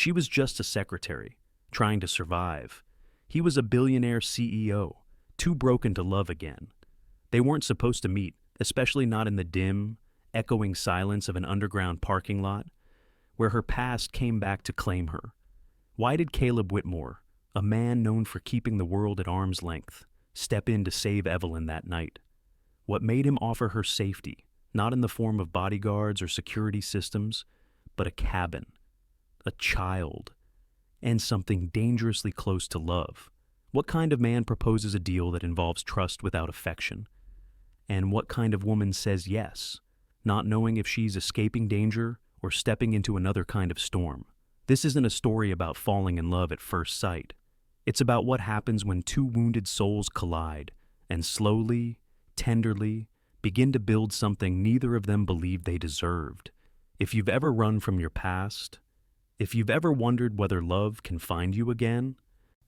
She was just a secretary, trying to survive. He was a billionaire CEO, too broken to love again. They weren't supposed to meet, especially not in the dim, echoing silence of an underground parking lot, where her past came back to claim her. Why did Caleb Whitmore, a man known for keeping the world at arm's length, step in to save Evelyn that night? What made him offer her safety, not in the form of bodyguards or security systems, but a cabin, a child, and something dangerously close to love? What kind of man proposes a deal that involves trust without affection? And what kind of woman says yes, not knowing if she's escaping danger or stepping into another kind of storm? This isn't a story about falling in love at first sight. It's about what happens when two wounded souls collide and slowly, tenderly, begin to build something neither of them believed they deserved. If you've ever run from your past, if you've ever wondered whether love can find you again,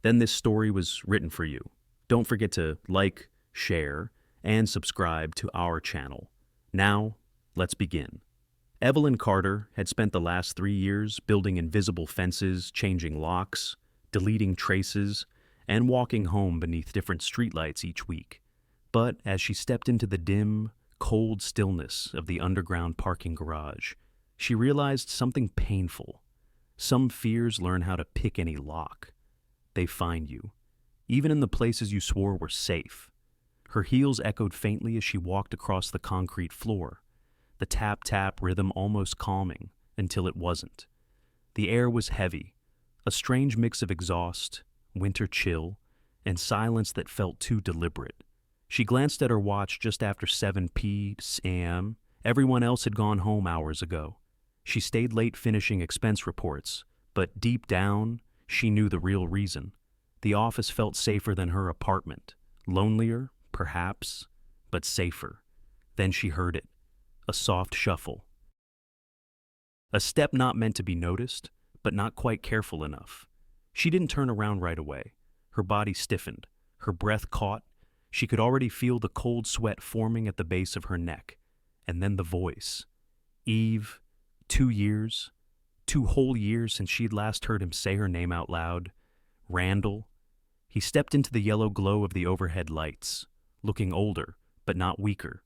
then this story was written for you. Don't forget to like, share, and subscribe to our channel. Now, let's begin. Evelyn Carter had spent the last 3 years building invisible fences, changing locks, deleting traces, and walking home beneath different streetlights each week. But as she stepped into the dim, cold stillness of the underground parking garage, she realized something painful. Some fears learn how to pick any lock. They find you, even in the places you swore were safe. Her heels echoed faintly as she walked across the concrete floor, the tap-tap rhythm almost calming until it wasn't. The air was heavy, a strange mix of exhaust, winter chill, and silence that felt too deliberate. She glanced at her watch just after 7 p.m. Everyone else had gone home hours ago. She stayed late finishing expense reports, but deep down, she knew the real reason. The office felt safer than her apartment. Lonelier, perhaps, but safer. Then she heard it. A soft shuffle. A step not meant to be noticed, but not quite careful enough. She didn't turn around right away. Her body stiffened. Her breath caught. She could already feel the cold sweat forming at the base of her neck. And then the voice. Eve, 2 years, 2 whole years since she'd last heard him say her name out loud. Randall. He stepped into the yellow glow of the overhead lights, looking older, but not weaker.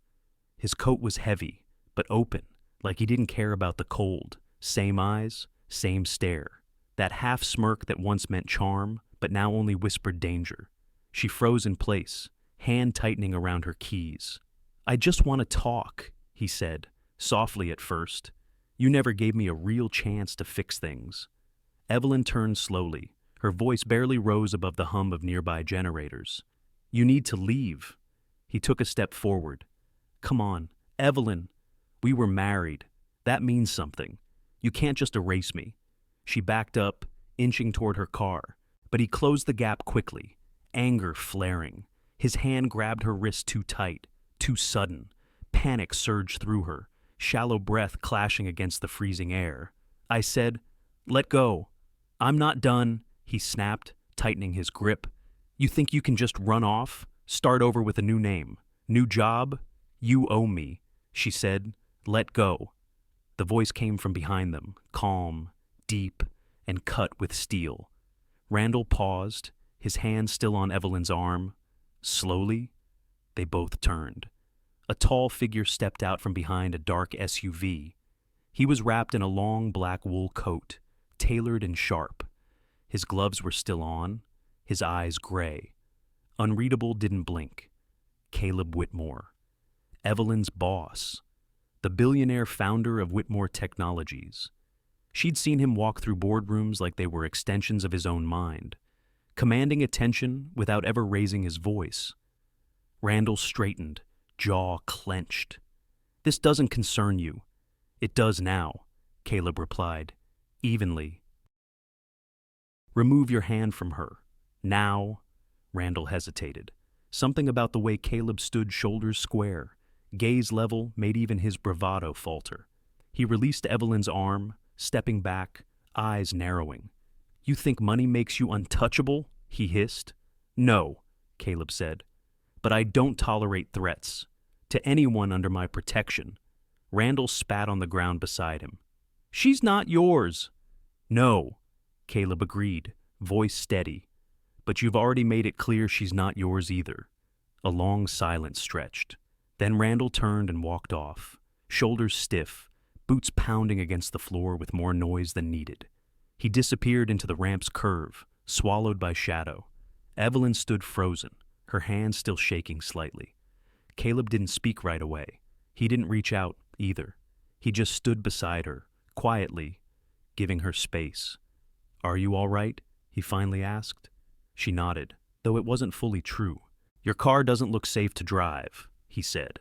His coat was heavy, but open, like he didn't care about the cold. Same eyes, same stare. That half smirk that once meant charm, but now only whispered danger. She froze in place, hand tightening around her keys. "I just want to talk," he said, softly at first. "You never gave me a real chance to fix things." Evelyn turned slowly. Her voice barely rose above the hum of nearby generators. "You need to leave." He took a step forward. "Come on, Evelyn. We were married. That means something. You can't just erase me." She backed up, inching toward her car, but he closed the gap quickly, anger flaring. His hand grabbed her wrist too tight, too sudden. Panic surged through her, shallow breath clashing against the freezing air. "I said, let go. I'm not done," he snapped, tightening his grip. "You think you can just run off, start over with a new name, new job? You owe me," she said. "Let go." The voice came from behind them, calm, deep, and cut with steel. Randall paused, his hand still on Evelyn's arm. Slowly, they both turned. A tall figure stepped out from behind a dark SUV. He was wrapped in a long black wool coat, tailored and sharp. His gloves were still on, his eyes gray. Unreadable, didn't blink. Caleb Whitmore. Evelyn's boss. The billionaire founder of Whitmore Technologies. She'd seen him walk through boardrooms like they were extensions of his own mind, commanding attention without ever raising his voice. Randall straightened, jaw clenched. "This doesn't concern you." "It does now," Caleb replied, evenly. "Remove your hand from her. Now." Randall hesitated. Something about the way Caleb stood shoulders square, gaze level, made even his bravado falter. He released Evelyn's arm, stepping back, eyes narrowing. "You think money makes you untouchable?" he hissed. "No," Caleb said. "But I don't tolerate threats. To anyone under my protection." Randall spat on the ground beside him. "She's not yours." "No," Caleb agreed, voice steady. But you've already made it clear she's not yours either. A long silence stretched. Then Randall turned and walked off, shoulders stiff, boots pounding against the floor with more noise than needed. He disappeared into the ramp's curve, swallowed by shadow. Evelyn stood frozen, her hands still shaking slightly. Caleb didn't speak right away. He didn't reach out, either. He just stood beside her, quietly, giving her space. "Are you all right?" he finally asked. She nodded, though it wasn't fully true. "Your car doesn't look safe to drive," he said,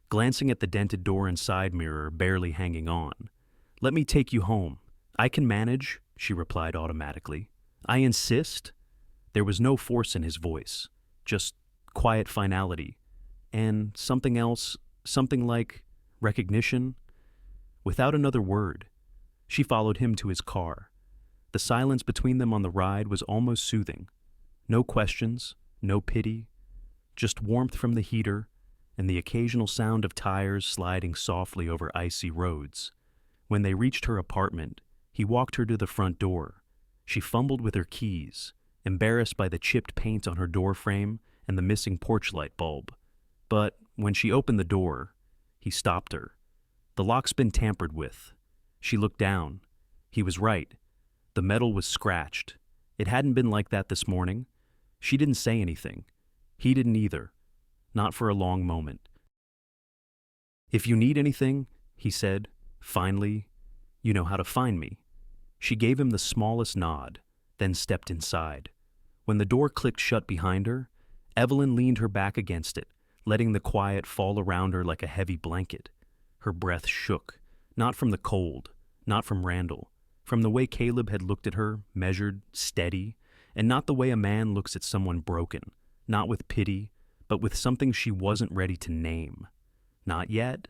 glancing at the dented door and side mirror barely hanging on. "Let me take you home." "I can manage," she replied automatically. "I insist." There was no force in his voice, just quiet finality, and something else, something like recognition. Without another word, she followed him to his car. The silence between them on the ride was almost soothing. No questions, no pity, just warmth from the heater and the occasional sound of tires sliding softly over icy roads. When they reached her apartment, he walked her to the front door. She fumbled with her keys, embarrassed by the chipped paint on her door frame and the missing porch light bulb. But when she opened the door, he stopped her. "The lock's been tampered with." She looked down. He was right. The metal was scratched. It hadn't been like that this morning. She didn't say anything. He didn't either. Not for a long moment. "If you need anything," he said, finally, "you know how to find me." She gave him the smallest nod, then stepped inside. When the door clicked shut behind her, Evelyn leaned her back against it, letting the quiet fall around her like a heavy blanket. Her breath shook, not from the cold, not from Randall, from the way Caleb had looked at her, measured, steady, and not the way a man looks at someone broken, not with pity, but with something she wasn't ready to name. Not yet.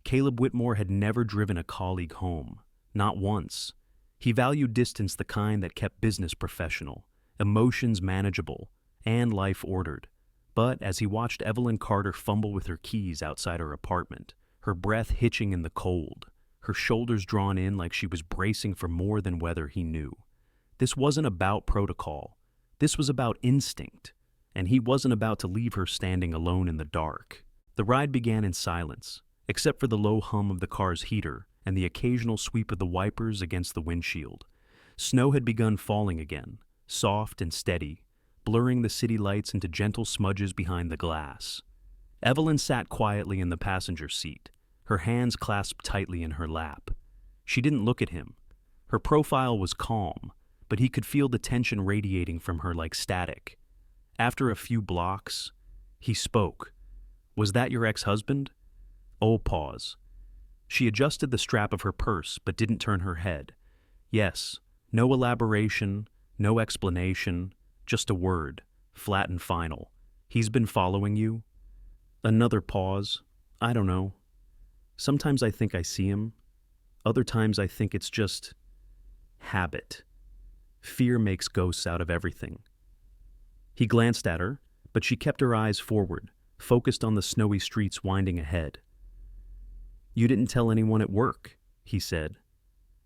Caleb Whitmore had never driven a colleague home, not once. He valued distance the kind that kept business professional, emotions manageable, and life ordered. But as he watched Evelyn Carter fumble with her keys outside her apartment, her breath hitching in the cold, her shoulders drawn in like she was bracing for more than weather he knew. This wasn't about protocol. This was about instinct, and he wasn't about to leave her standing alone in the dark. The ride began in silence, except for the low hum of the car's heater and the occasional sweep of the wipers against the windshield. Snow had begun falling again, soft and steady, blurring the city lights into gentle smudges behind the glass. Evelyn sat quietly in the passenger seat, her hands clasped tightly in her lap. She didn't look at him. Her profile was calm, but he could feel the tension radiating from her like static. After a few blocks, he spoke. "Was that your ex-husband?" Oh, pause. She adjusted the strap of her purse, but didn't turn her head. Yes, no elaboration, no explanation, just a word, flat and final. "He's been following you?" Another pause. "I don't know. Sometimes I think I see him. Other times I think it's just habit. Fear makes ghosts out of everything." He glanced at her, but she kept her eyes forward, focused on the snowy streets winding ahead. "You didn't tell anyone at work," he said.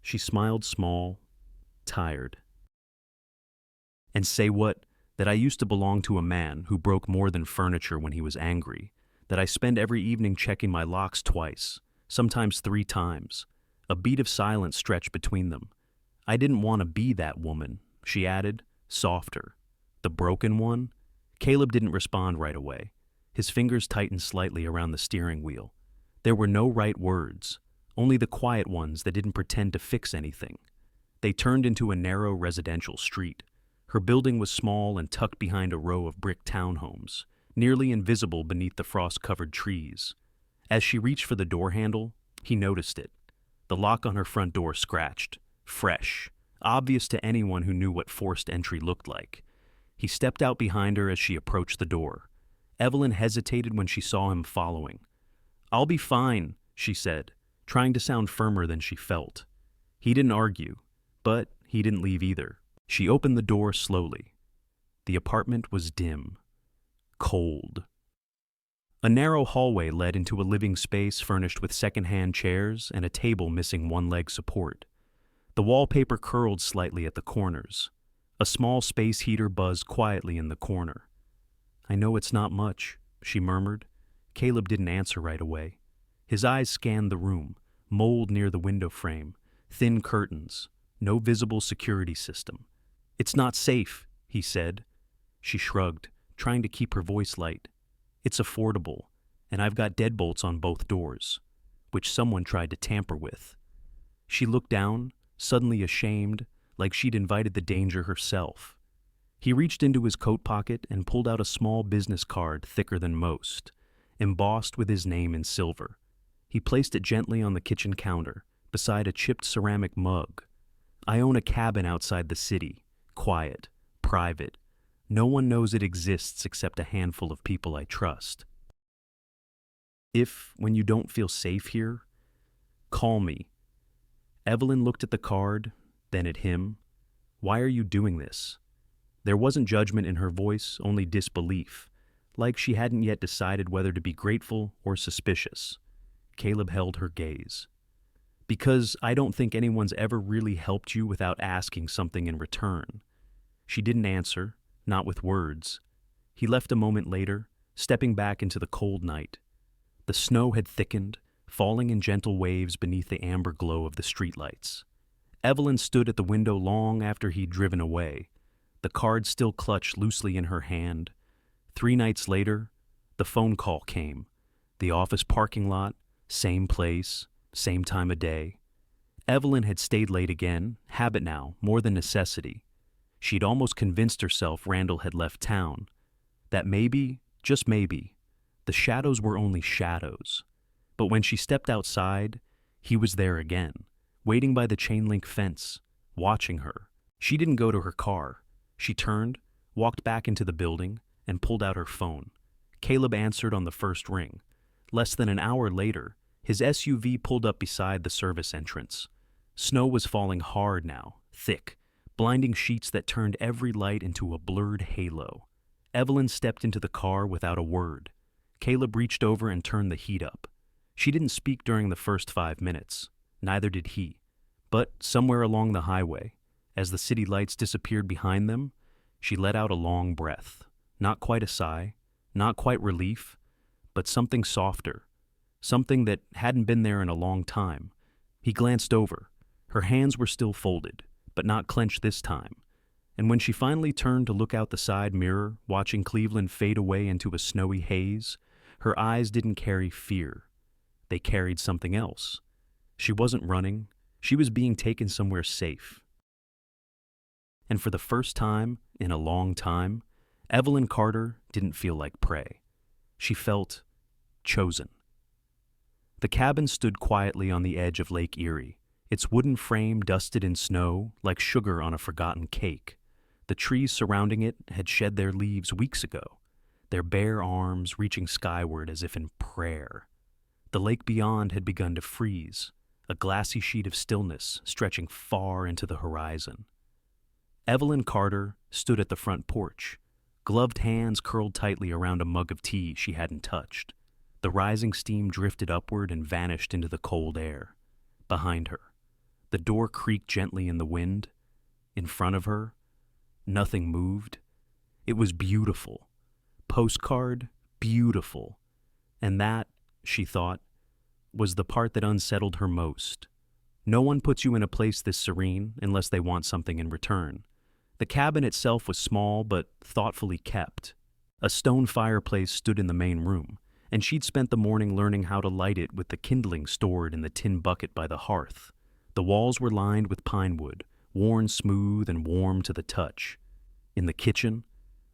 She smiled small, tired. "And say what? That I used to belong to a man who broke more than furniture when he was angry, that I spend every evening checking my locks twice, sometimes 3 times. A beat of silence stretched between them. I didn't want to be that woman," she added, softer. "The broken one?" Caleb didn't respond right away. His fingers tightened slightly around the steering wheel. There were no right words, only the quiet ones that didn't pretend to fix anything. They turned into a narrow residential street. Her building was small and tucked behind a row of brick townhomes, nearly invisible beneath the frost-covered trees. As she reached for the door handle, he noticed it. The lock on her front door scratched, fresh, obvious to anyone who knew what forced entry looked like. He stepped out behind her as she approached the door. Evelyn hesitated when she saw him following. "I'll be fine," she said, trying to sound firmer than she felt. He didn't argue, but he didn't leave either. She opened the door slowly. The apartment was dim, cold. A narrow hallway led into a living space furnished with second-hand chairs and a table missing one leg support. The wallpaper curled slightly at the corners. A small space heater buzzed quietly in the corner. "I know it's not much," she murmured. Caleb didn't answer right away. His eyes scanned the room, mold near the window frame, thin curtains, no visible security system. "It's not safe," he said. She shrugged, trying to keep her voice light. "It's affordable, and I've got deadbolts on both doors, which someone tried to tamper with." She looked down, suddenly ashamed, like she'd invited the danger herself. He reached into his coat pocket and pulled out a small business card thicker than most, embossed with his name in silver. He placed it gently on the kitchen counter, beside a chipped ceramic mug. "I own a cabin outside the city, quiet, private. No one knows it exists except a handful of people I trust. If, when you don't feel safe here, call me." Evelyn looked at the card, then at him. "Why are you doing this?" There wasn't judgment in her voice, only disbelief, like she hadn't yet decided whether to be grateful or suspicious. Caleb held her gaze. "Because I don't think anyone's ever really helped you without asking something in return." She didn't answer, not with words. He left a moment later, stepping back into the cold night. The snow had thickened, falling in gentle waves beneath the amber glow of the streetlights. Evelyn stood at the window long after he'd driven away, the card still clutched loosely in her hand. 3 nights later, the phone call came. The office parking lot, same place, same time of day. Evelyn had stayed late again, habit now, more than necessity. She'd almost convinced herself Randall had left town. That maybe, just maybe, the shadows were only shadows. But when she stepped outside, he was there again, waiting by the chain-link fence, watching her. She didn't go to her car. She turned, walked back into the building, and pulled out her phone. Caleb answered on the first ring. Less than an hour later, his SUV pulled up beside the service entrance. Snow was falling hard now, thick, blinding sheets that turned every light into a blurred halo. Evelyn stepped into the car without a word. Caleb reached over and turned the heat up. She didn't speak during the first 5 minutes. Neither did he. But somewhere along the highway, as the city lights disappeared behind them, she let out a long breath. Not quite a sigh, not quite relief, but something softer, something that hadn't been there in a long time. He glanced over. Her hands were still folded, but not clenched this time. And when she finally turned to look out the side mirror, watching Cleveland fade away into a snowy haze, her eyes didn't carry fear. They carried something else. She wasn't running. She was being taken somewhere safe. And for the first time in a long time, Evelyn Carter didn't feel like prey. She felt chosen. The cabin stood quietly on the edge of Lake Erie, its wooden frame dusted in snow like sugar on a forgotten cake. The trees surrounding it had shed their leaves weeks ago, their bare arms reaching skyward as if in prayer. The lake beyond had begun to freeze, a glassy sheet of stillness stretching far into the horizon. Evelyn Carter stood at the front porch, gloved hands curled tightly around a mug of tea she hadn't touched. The rising steam drifted upward and vanished into the cold air. Behind her, the door creaked gently in the wind. In front of her, nothing moved. It was beautiful. Postcard, beautiful. And that, she thought, was the part that unsettled her most. No one puts you in a place this serene unless they want something in return. The cabin itself was small but thoughtfully kept. A stone fireplace stood in the main room, and she'd spent the morning learning how to light it with the kindling stored in the tin bucket by the hearth. The walls were lined with pine wood, worn smooth and warm to the touch. In the kitchen,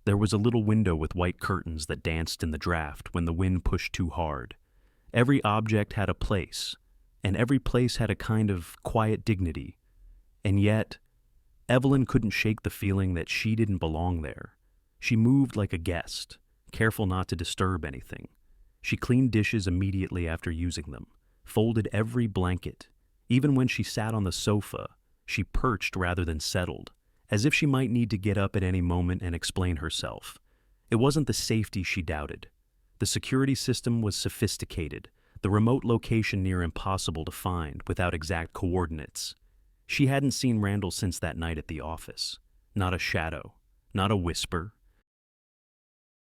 there was a little window with white curtains that danced in the draft when the wind pushed too hard. Every object had a place, and every place had a kind of quiet dignity. And yet, Evelyn couldn't shake the feeling that she didn't belong there. She moved like a guest, careful not to disturb anything. She cleaned dishes immediately after using them, folded every blanket. Even when she sat on the sofa, she perched rather than settled, as if she might need to get up at any moment and explain herself. It wasn't the safety she doubted. The security system was sophisticated, the remote location near impossible to find without exact coordinates. She hadn't seen Randall since that night at the office. Not a shadow, not a whisper.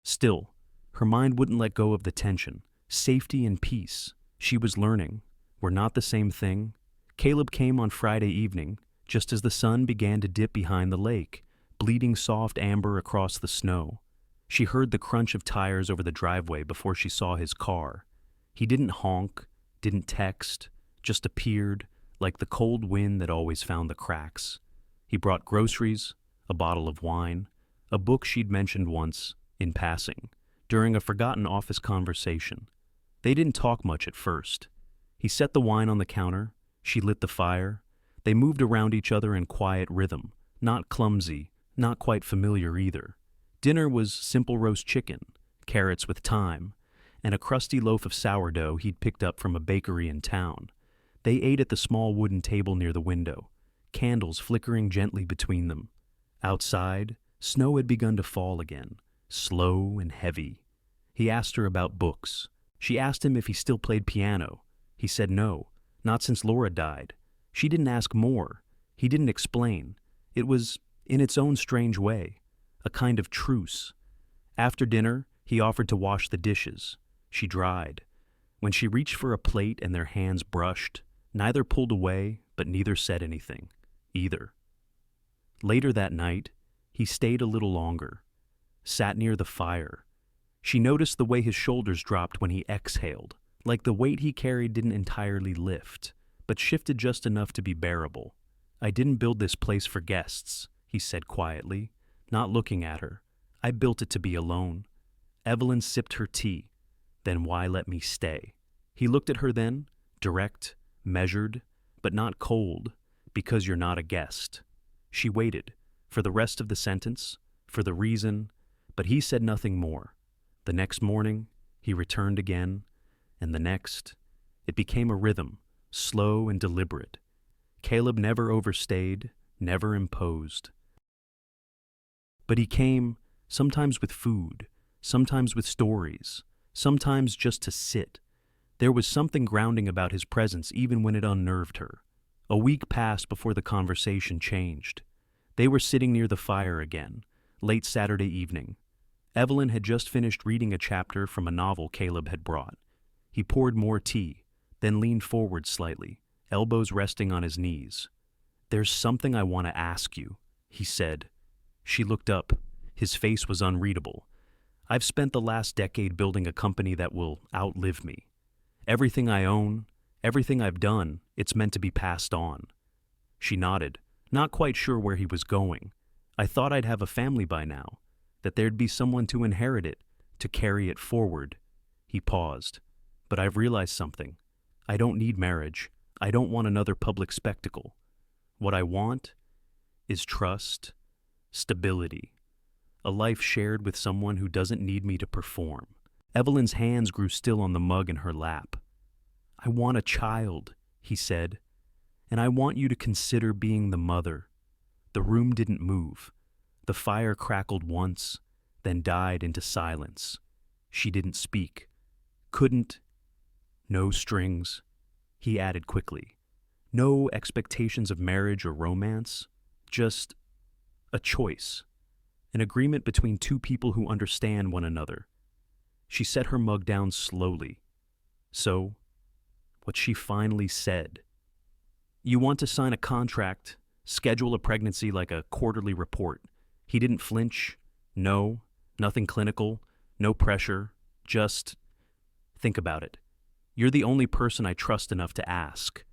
Still, her mind wouldn't let go of the tension. Safety and peace, she was learning, were not the same thing. Caleb came on Friday evening, just as the sun began to dip behind the lake, bleeding soft amber across the snow. She heard the crunch of tires over the driveway before she saw his car. He didn't honk, didn't text, just appeared, like the cold wind that always found the cracks. He brought groceries, a bottle of wine, a book she'd mentioned once, in passing, during a forgotten office conversation. They didn't talk much at first. He set the wine on the counter, she lit the fire. They moved around each other in quiet rhythm, not clumsy, not quite familiar either. Dinner was simple roast chicken, carrots with thyme, and a crusty loaf of sourdough he'd picked up from a bakery in town. They ate at the small wooden table near the window, candles flickering gently between them. Outside, snow had begun to fall again, slow and heavy. He asked her about books. She asked him if he still played piano. He said no, not since Laura died. She didn't ask more. He didn't explain. It was, in its own strange way, a kind of truce. After dinner, he offered to wash the dishes. She dried. When she reached for a plate and their hands brushed, neither pulled away, but neither said anything, either. Later that night, he stayed a little longer, sat near the fire. She noticed the way his shoulders dropped when he exhaled, like the weight he carried didn't entirely lift, but shifted just enough to be bearable. "I didn't build this place for guests," he said quietly, not looking at her. "I built it to be alone." Evelyn sipped her tea. "Then why let me stay?" He looked at her then, direct, measured, but not cold, "Because you're not a guest." She waited, for the rest of the sentence, for the reason, but he said nothing more. The next morning, he returned again, and the next. It became a rhythm, slow and deliberate. Caleb never overstayed, never imposed. But he came, sometimes with food, sometimes with stories, sometimes just to sit. There was something grounding about his presence even when it unnerved her. A week passed before the conversation changed. They were sitting near the fire again, late Saturday evening. Evelyn had just finished reading a chapter from a novel Caleb had brought. He poured more tea, then leaned forward slightly, elbows resting on his knees. "There's something I want to ask you," he said. She looked up. His face was unreadable. "I've spent the last decade building a company that will outlive me. Everything I own, everything I've done, it's meant to be passed on." She nodded, not quite sure where he was going. "I thought I'd have a family by now, that there'd be someone to inherit it, to carry it forward." He paused. "But I've realized something. I don't need marriage. I don't want another public spectacle. What I want is trust, stability, a life shared with someone who doesn't need me to perform." Evelyn's hands grew still on the mug in her lap. "I want a child," he said, "and I want you to consider being the mother." The room didn't move. The fire crackled once, then died into silence. She didn't speak. Couldn't. "No strings," he added quickly. "No expectations of marriage or romance. Just a choice. An agreement between two people who understand one another." She set her mug down slowly. So, what she finally said. "You want to sign a contract, schedule a pregnancy like a quarterly report." He didn't flinch. "No, nothing clinical, no pressure, just think about it. You're the only person I trust enough to ask."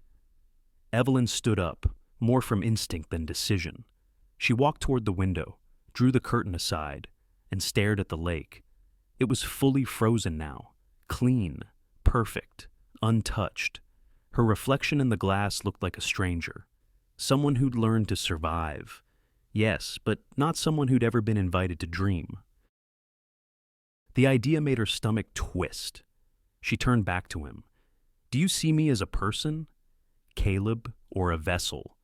Evelyn stood up, more from instinct than decision. She walked toward the window, drew the curtain aside, and stared at the lake. It was fully frozen now, clean, perfect, untouched. Her reflection in the glass looked like a stranger, someone who'd learned to survive. Yes, but not someone who'd ever been invited to dream. The idea made her stomach twist. She turned back to him. "Do you see me as a person, Caleb, or a vessel?"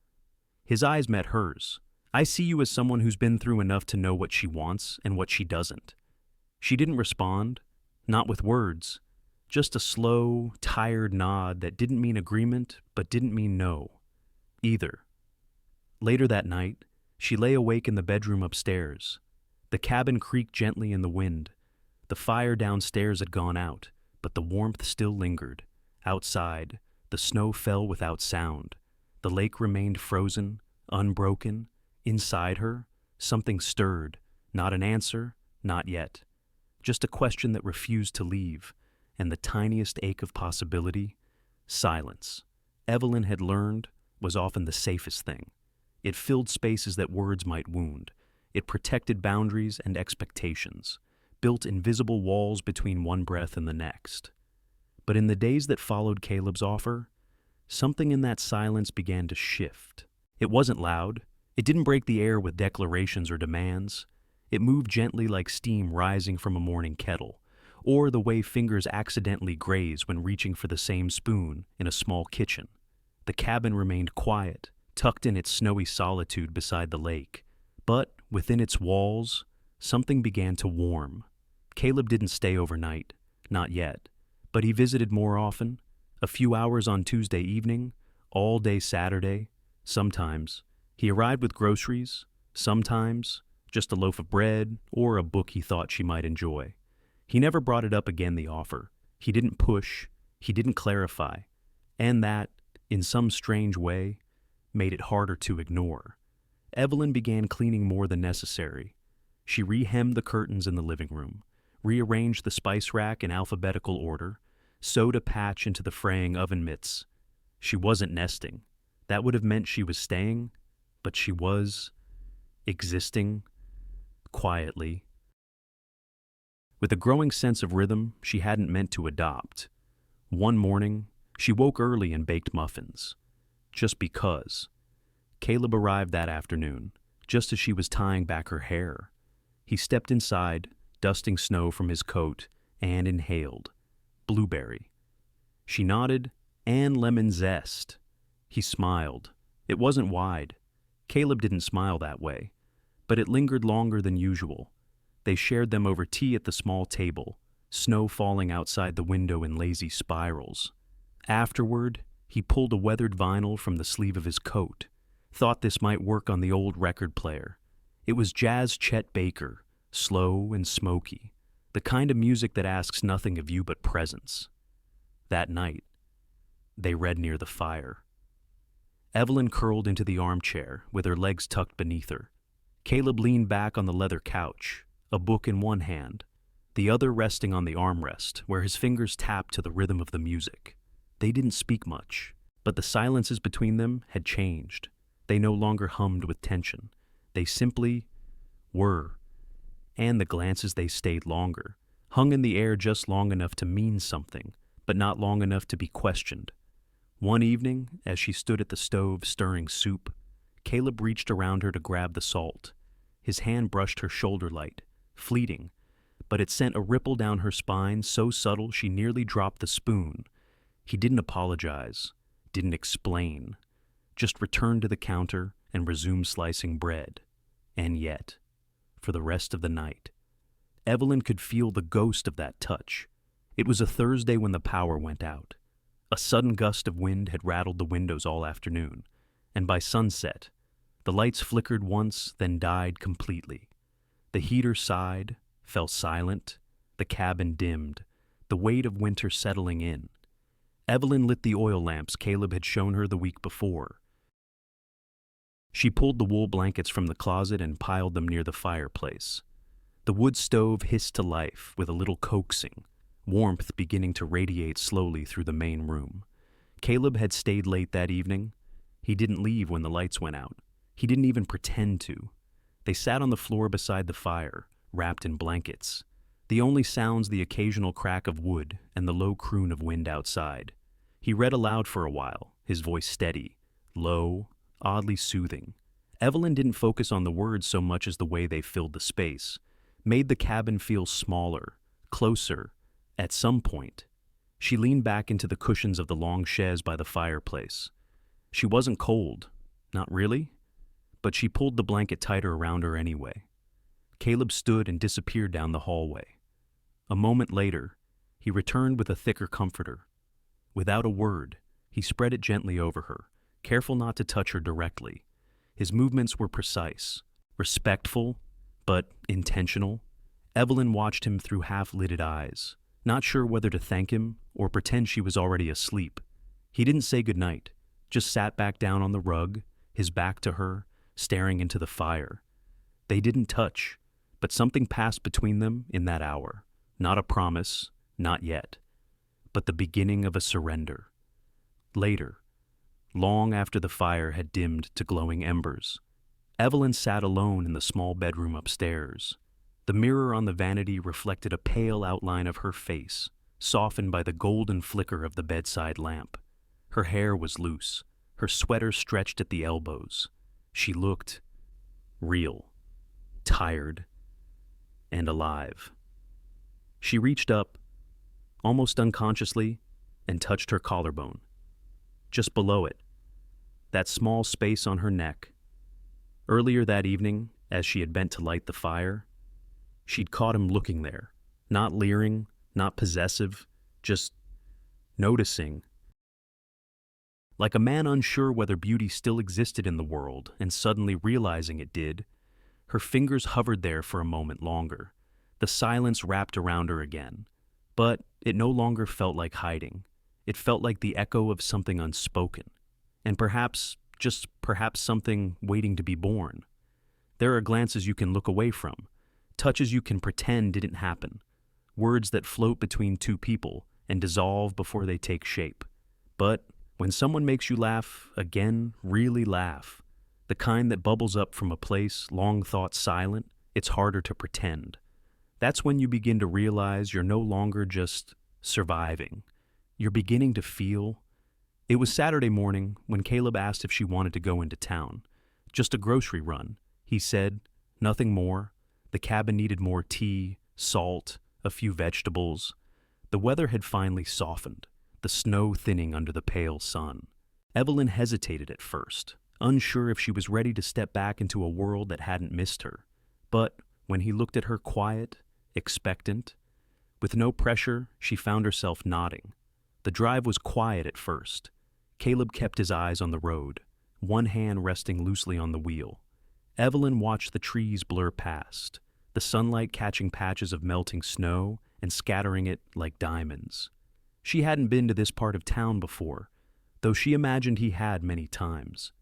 His eyes met hers. "I see you as someone who's been through enough to know what she wants and what she doesn't." She didn't respond, not with words, just a slow, tired nod that didn't mean agreement but didn't mean no, either. Later that night, she lay awake in the bedroom upstairs. The cabin creaked gently in the wind. The fire downstairs had gone out, but the warmth still lingered. Outside, the snow fell without sound. The lake remained frozen, unbroken. Inside her, something stirred. Not an answer, not yet. Just a question that refused to leave, and the tiniest ache of possibility: silence. Evelyn had learned was often the safest thing. It filled spaces that words might wound. It protected boundaries and expectations, built invisible walls between one breath and the next. But in the days that followed Caleb's offer, something in that silence began to shift. It wasn't loud. It didn't break the air with declarations or demands. It moved gently like steam rising from a morning kettle, or the way fingers accidentally graze when reaching for the same spoon in a small kitchen. The cabin remained quiet, tucked in its snowy solitude beside the lake. But within its walls, something began to warm. Caleb didn't stay overnight, not yet, but he visited more often, a few hours on Tuesday evening, all day Saturday. Sometimes he arrived with groceries, sometimes just a loaf of bread or a book he thought she might enjoy. He never brought it up again, the offer. He didn't push, he didn't clarify, and that, in some strange way, made it harder to ignore. Evelyn began cleaning more than necessary. She rehemmed the curtains in the living room, rearranged the spice rack in alphabetical order, sewed a patch into the fraying oven mitts. She wasn't nesting. That would have meant she was staying, but she was existing quietly, with a growing sense of rhythm she hadn't meant to adopt. One morning, she woke early and baked muffins. Just because. Caleb arrived that afternoon, just as she was tying back her hair. He stepped inside, dusting snow from his coat, and inhaled. Blueberry. She nodded, and lemon zest. He smiled. It wasn't wide. Caleb didn't smile that way, but it lingered longer than usual. They shared them over tea at the small table, snow falling outside the window in lazy spirals. Afterward, he pulled a weathered vinyl from the sleeve of his coat, thought this might work on the old record player. It was jazz Chet Baker, slow and smoky, the kind of music that asks nothing of you but presence. That night, they read near the fire. Evelyn curled into the armchair with her legs tucked beneath her. Caleb leaned back on the leather couch, a book in one hand, the other resting on the armrest, where his fingers tapped to the rhythm of the music. They didn't speak much, but the silences between them had changed. They no longer hummed with tension. They simply were. And the glances they stayed longer, hung in the air just long enough to mean something, but not long enough to be questioned. One evening, as she stood at the stove stirring soup, Caleb reached around her to grab the salt. His hand brushed her shoulder light, fleeting, but it sent a ripple down her spine so subtle she nearly dropped the spoon. He didn't apologize, didn't explain, just returned to the counter and resumed slicing bread. And yet, for the rest of the night, Evelyn could feel the ghost of that touch. It was a Thursday when the power went out. A sudden gust of wind had rattled the windows all afternoon, and by sunset, the lights flickered once, then died completely. The heater sighed, fell silent, the cabin dimmed, the weight of winter settling in. Evelyn lit the oil lamps Caleb had shown her the week before. She pulled the wool blankets from the closet and piled them near the fireplace. The wood stove hissed to life with a little coaxing, warmth beginning to radiate slowly through the main room. Caleb had stayed late that evening. He didn't leave when the lights went out. He didn't even pretend to. They sat on the floor beside the fire, wrapped in blankets. The only sounds the occasional crack of wood and the low croon of wind outside. He read aloud for a while, his voice steady, low, oddly soothing. Evelyn didn't focus on the words so much as the way they filled the space, made the cabin feel smaller, closer. At some point, she leaned back into the cushions of the long chaise by the fireplace. She wasn't cold, not really, but she pulled the blanket tighter around her anyway. Caleb stood and disappeared down the hallway. A moment later, he returned with a thicker comforter. Without a word, he spread it gently over her, careful not to touch her directly. His movements were precise, respectful, but intentional. Evelyn watched him through half-lidded eyes, not sure whether to thank him or pretend she was already asleep. He didn't say goodnight, just sat back down on the rug, his back to her, staring into the fire. They didn't touch, but something passed between them in that hour. Not a promise, not yet, but the beginning of a surrender. Later, long after the fire had dimmed to glowing embers, Evelyn sat alone in the small bedroom upstairs. The mirror on the vanity reflected a pale outline of her face, softened by the golden flicker of the bedside lamp. Her hair was loose, her sweater stretched at the elbows. She looked real, tired, and alive. She reached up, almost unconsciously, and touched her collarbone. Just below it, that small space on her neck. Earlier that evening, as she had bent to light the fire, she'd caught him looking there, not leering, not possessive, just noticing. Like a man unsure whether beauty still existed in the world and suddenly realizing it did, her fingers hovered there for a moment longer. The silence wrapped around her again, but it no longer felt like hiding. It felt like the echo of something unspoken, and perhaps, just perhaps, something waiting to be born. There are glances you can look away from, touches you can pretend didn't happen, words that float between two people and dissolve before they take shape. But when someone makes you laugh, again, really laugh, the kind that bubbles up from a place long thought silent, it's harder to pretend. That's when you begin to realize you're no longer just surviving. You're beginning to feel. It was Saturday morning when Caleb asked if she wanted to go into town. Just a grocery run, he said, nothing more. The cabin needed more tea, salt, a few vegetables. The weather had finally softened, the snow thinning under the pale sun. Evelyn hesitated at first, unsure if she was ready to step back into a world that hadn't missed her. But when he looked at her quiet, expectant, with no pressure, she found herself nodding. The drive was quiet at first. Caleb kept his eyes on the road, one hand resting loosely on the wheel. Evelyn watched the trees blur past, the sunlight catching patches of melting snow and scattering it like diamonds. She hadn't been to this part of town before, though she imagined he had many times.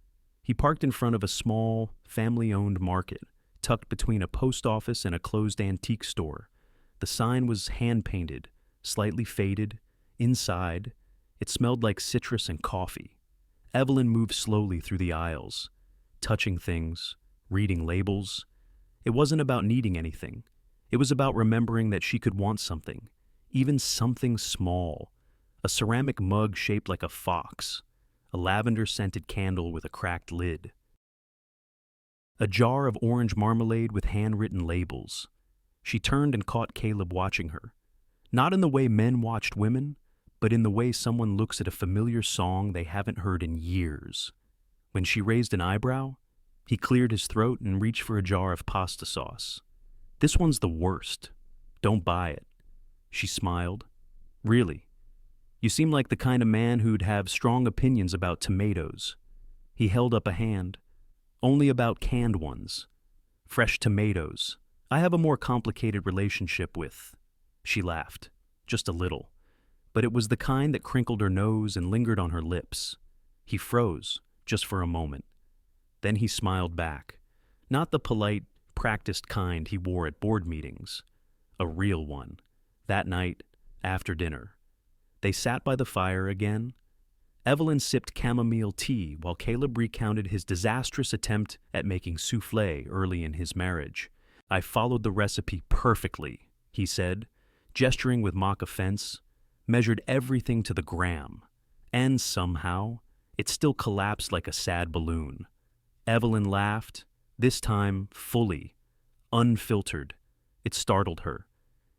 He parked in front of a small, family-owned market, tucked between a post office and a closed antique store. The sign was hand-painted, slightly faded. Inside, it smelled like citrus and coffee. Evelyn moved slowly through the aisles, touching things, reading labels. It wasn't about needing anything. It was about remembering that she could want something, even something small. A ceramic mug shaped like a fox, a lavender-scented candle with a cracked lid, a jar of orange marmalade with handwritten labels. She turned and caught Caleb watching her, not in the way men watched women, but in the way someone looks at a familiar song they haven't heard in years. When she raised an eyebrow, he cleared his throat and reached for a jar of pasta sauce. "This one's the worst. Don't buy it." She smiled. "Really? You seem like the kind of man who'd have strong opinions about tomatoes." He held up a hand. "Only about canned ones. Fresh tomatoes. I have a more complicated relationship with." She laughed, just a little, but it was the kind that crinkled her nose and lingered on her lips. He froze, just for a moment. Then he smiled back, not the polite, practiced kind he wore at board meetings, a real one, that night, after dinner. They sat by the fire again. Evelyn sipped chamomile tea while Caleb recounted his disastrous attempt at making soufflé early in his marriage. "I followed the recipe perfectly," he said, gesturing with mock offense, "measured everything to the gram. And somehow, it still collapsed like a sad balloon." Evelyn laughed, this time fully, unfiltered. It startled her.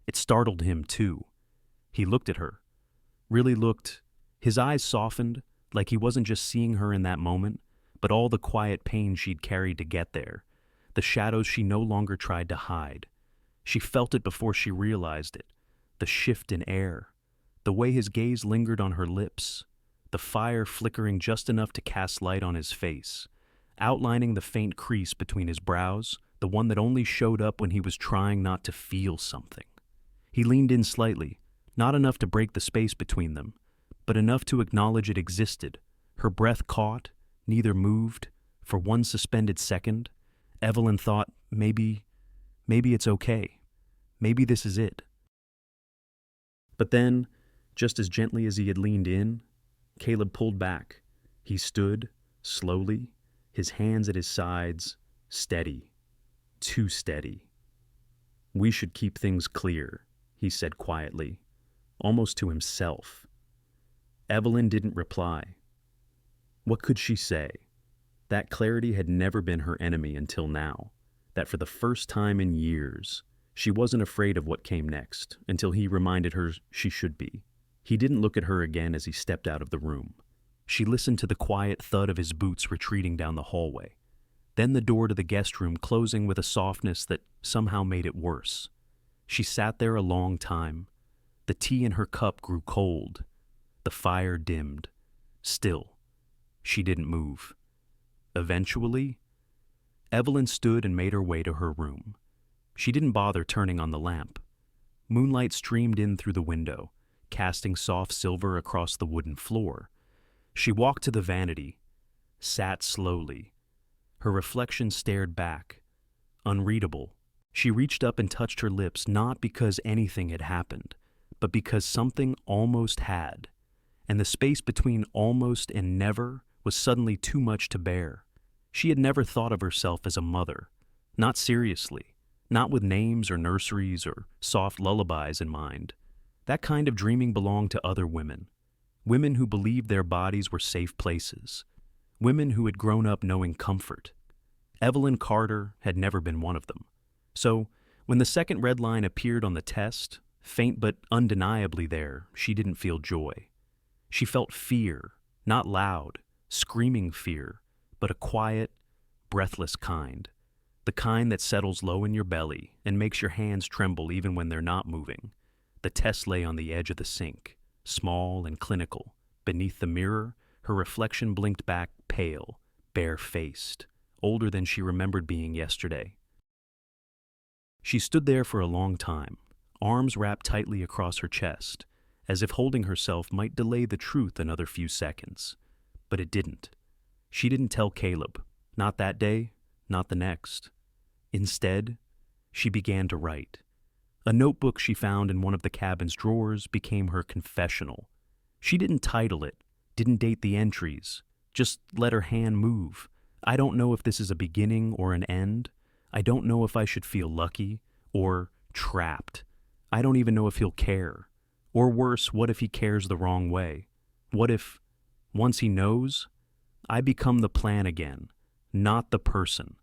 It startled him, too. He looked at her. Really looked. His eyes softened, like he wasn't just seeing her in that moment, but all the quiet pain she'd carried to get there, the shadows she no longer tried to hide. She felt it before she realized it, the shift in air, the way his gaze lingered on her lips, the fire flickering just enough to cast light on his face. outlining the faint crease between his brows, the one that only showed up when he was trying not to feel something. He leaned in slightly, not enough to break the space between them, but enough to acknowledge it existed. Her breath caught, neither moved. For one suspended second, Evelyn thought, maybe it's okay. Maybe this is it. But then, just as gently as he had leaned in, Caleb pulled back. He stood, slowly, his hands at his sides, steady. Too steady. "We should keep things clear," he said quietly, almost to himself. Evelyn didn't reply. What could she say? That clarity had never been her enemy until now, that for the first time in years, she wasn't afraid of what came next, until he reminded her she should be. He didn't look at her again as he stepped out of the room. She listened to the quiet thud of his boots retreating down the hallway, then the door to the guest room closing with a softness that somehow made it worse. She sat there a long time. The tea in her cup grew cold. The fire dimmed. Still, she didn't move. Eventually, Evelyn stood and made her way to her room. She didn't bother turning on the lamp. Moonlight streamed in through the window, casting soft silver across the wooden floor. She walked to the vanity, sat slowly. Her reflection stared back, unreadable. She reached up and touched her lips, not because anything had happened, but because something almost had, and the space between almost and never was suddenly too much to bear. She had never thought of herself as a mother, not seriously, not with names or nurseries or soft lullabies in mind. That kind of dreaming belonged to other women, women who believed their bodies were safe places, women who had grown up knowing comfort. Evelyn Carter had never been one of them. So, when the second red line appeared on the test, faint but undeniably there, she didn't feel joy. She felt fear, not loud, screaming fear, but a quiet, breathless kind. The kind that settles low in your belly and makes your hands tremble even when they're not moving. The test lay on the edge of the sink, small and clinical. Beneath the mirror, her reflection blinked back pale, bare-faced, older than she remembered being yesterday. She stood there for a long time, arms wrapped tightly across her chest, as if holding herself might delay the truth another few seconds. But it didn't. She didn't tell Caleb, not that day, not the next. Instead, she began to write. A notebook she found in one of the cabin's drawers became her confessional. She didn't title it, didn't date the entries, just let her hand move. I don't know if this is a beginning or an end. I don't know if I should feel lucky or trapped. I don't even know if he'll care. Or worse, what if he cares the wrong way? What if, once he knows, I become the plan again, not the person?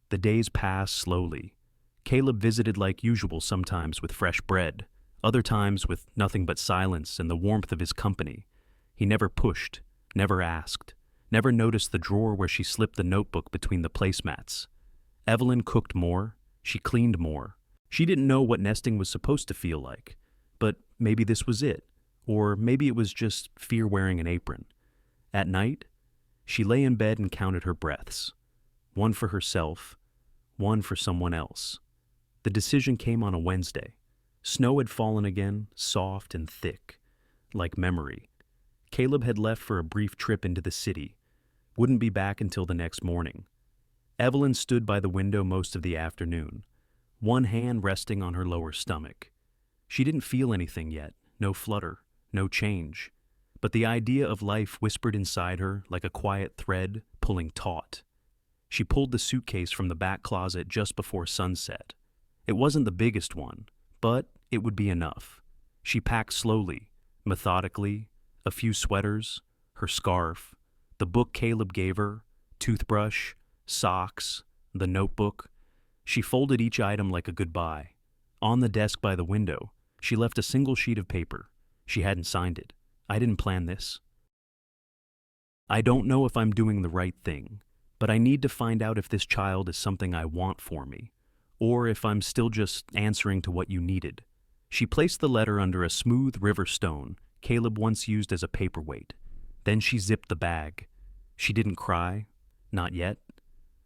The days passed slowly. Caleb visited like usual, sometimes with fresh bread, other times with nothing but silence and the warmth of his company. He never pushed, never asked, never noticed the drawer where she slipped the notebook between the placemats. Evelyn cooked more, she cleaned more. She didn't know what nesting was supposed to feel like, but maybe this was it, or maybe it was just fear wearing an apron. At night, she lay in bed and counted her breaths. One for herself, one for someone else. The decision came on a Wednesday. Snow had fallen again, soft and thick, like memory. Caleb had left for a brief trip into the city, wouldn't be back until the next morning. Evelyn stood by the window most of the afternoon, one hand resting on her lower stomach. She didn't feel anything yet, no flutter, no change, but the idea of life whispered inside her like a quiet thread pulling taut. She pulled the suitcase from the back closet just before sunset. It wasn't the biggest one, but it would be enough. She packed slowly, methodically, a few sweaters, her scarf, the book Caleb gave her, toothbrush, socks, the notebook. She folded each item like a goodbye. On the desk by the window, she left a single sheet of paper. She hadn't signed it. I didn't plan this. I don't know if I'm doing the right thing, but I need to find out if this child is something I want for me, or if I'm still just answering to what you needed. She placed the letter under a smooth river stone Caleb once used as a paperweight. Then she zipped the bag. She didn't cry, not yet,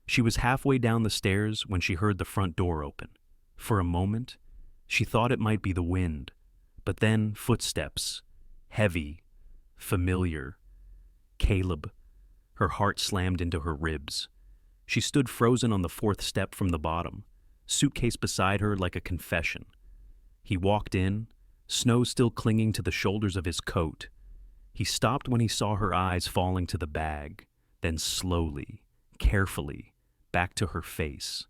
She was halfway down the stairs when she heard the front door open. For a moment, she thought it might be the wind, but then footsteps, heavy, familiar. Caleb. Her heart slammed into her ribs. She stood frozen on the fourth step from the bottom, suitcase beside her like a confession. He walked in, snow still clinging to the shoulders of his coat. He stopped when he saw her eyes falling to the bag, then slowly, carefully, back to her face.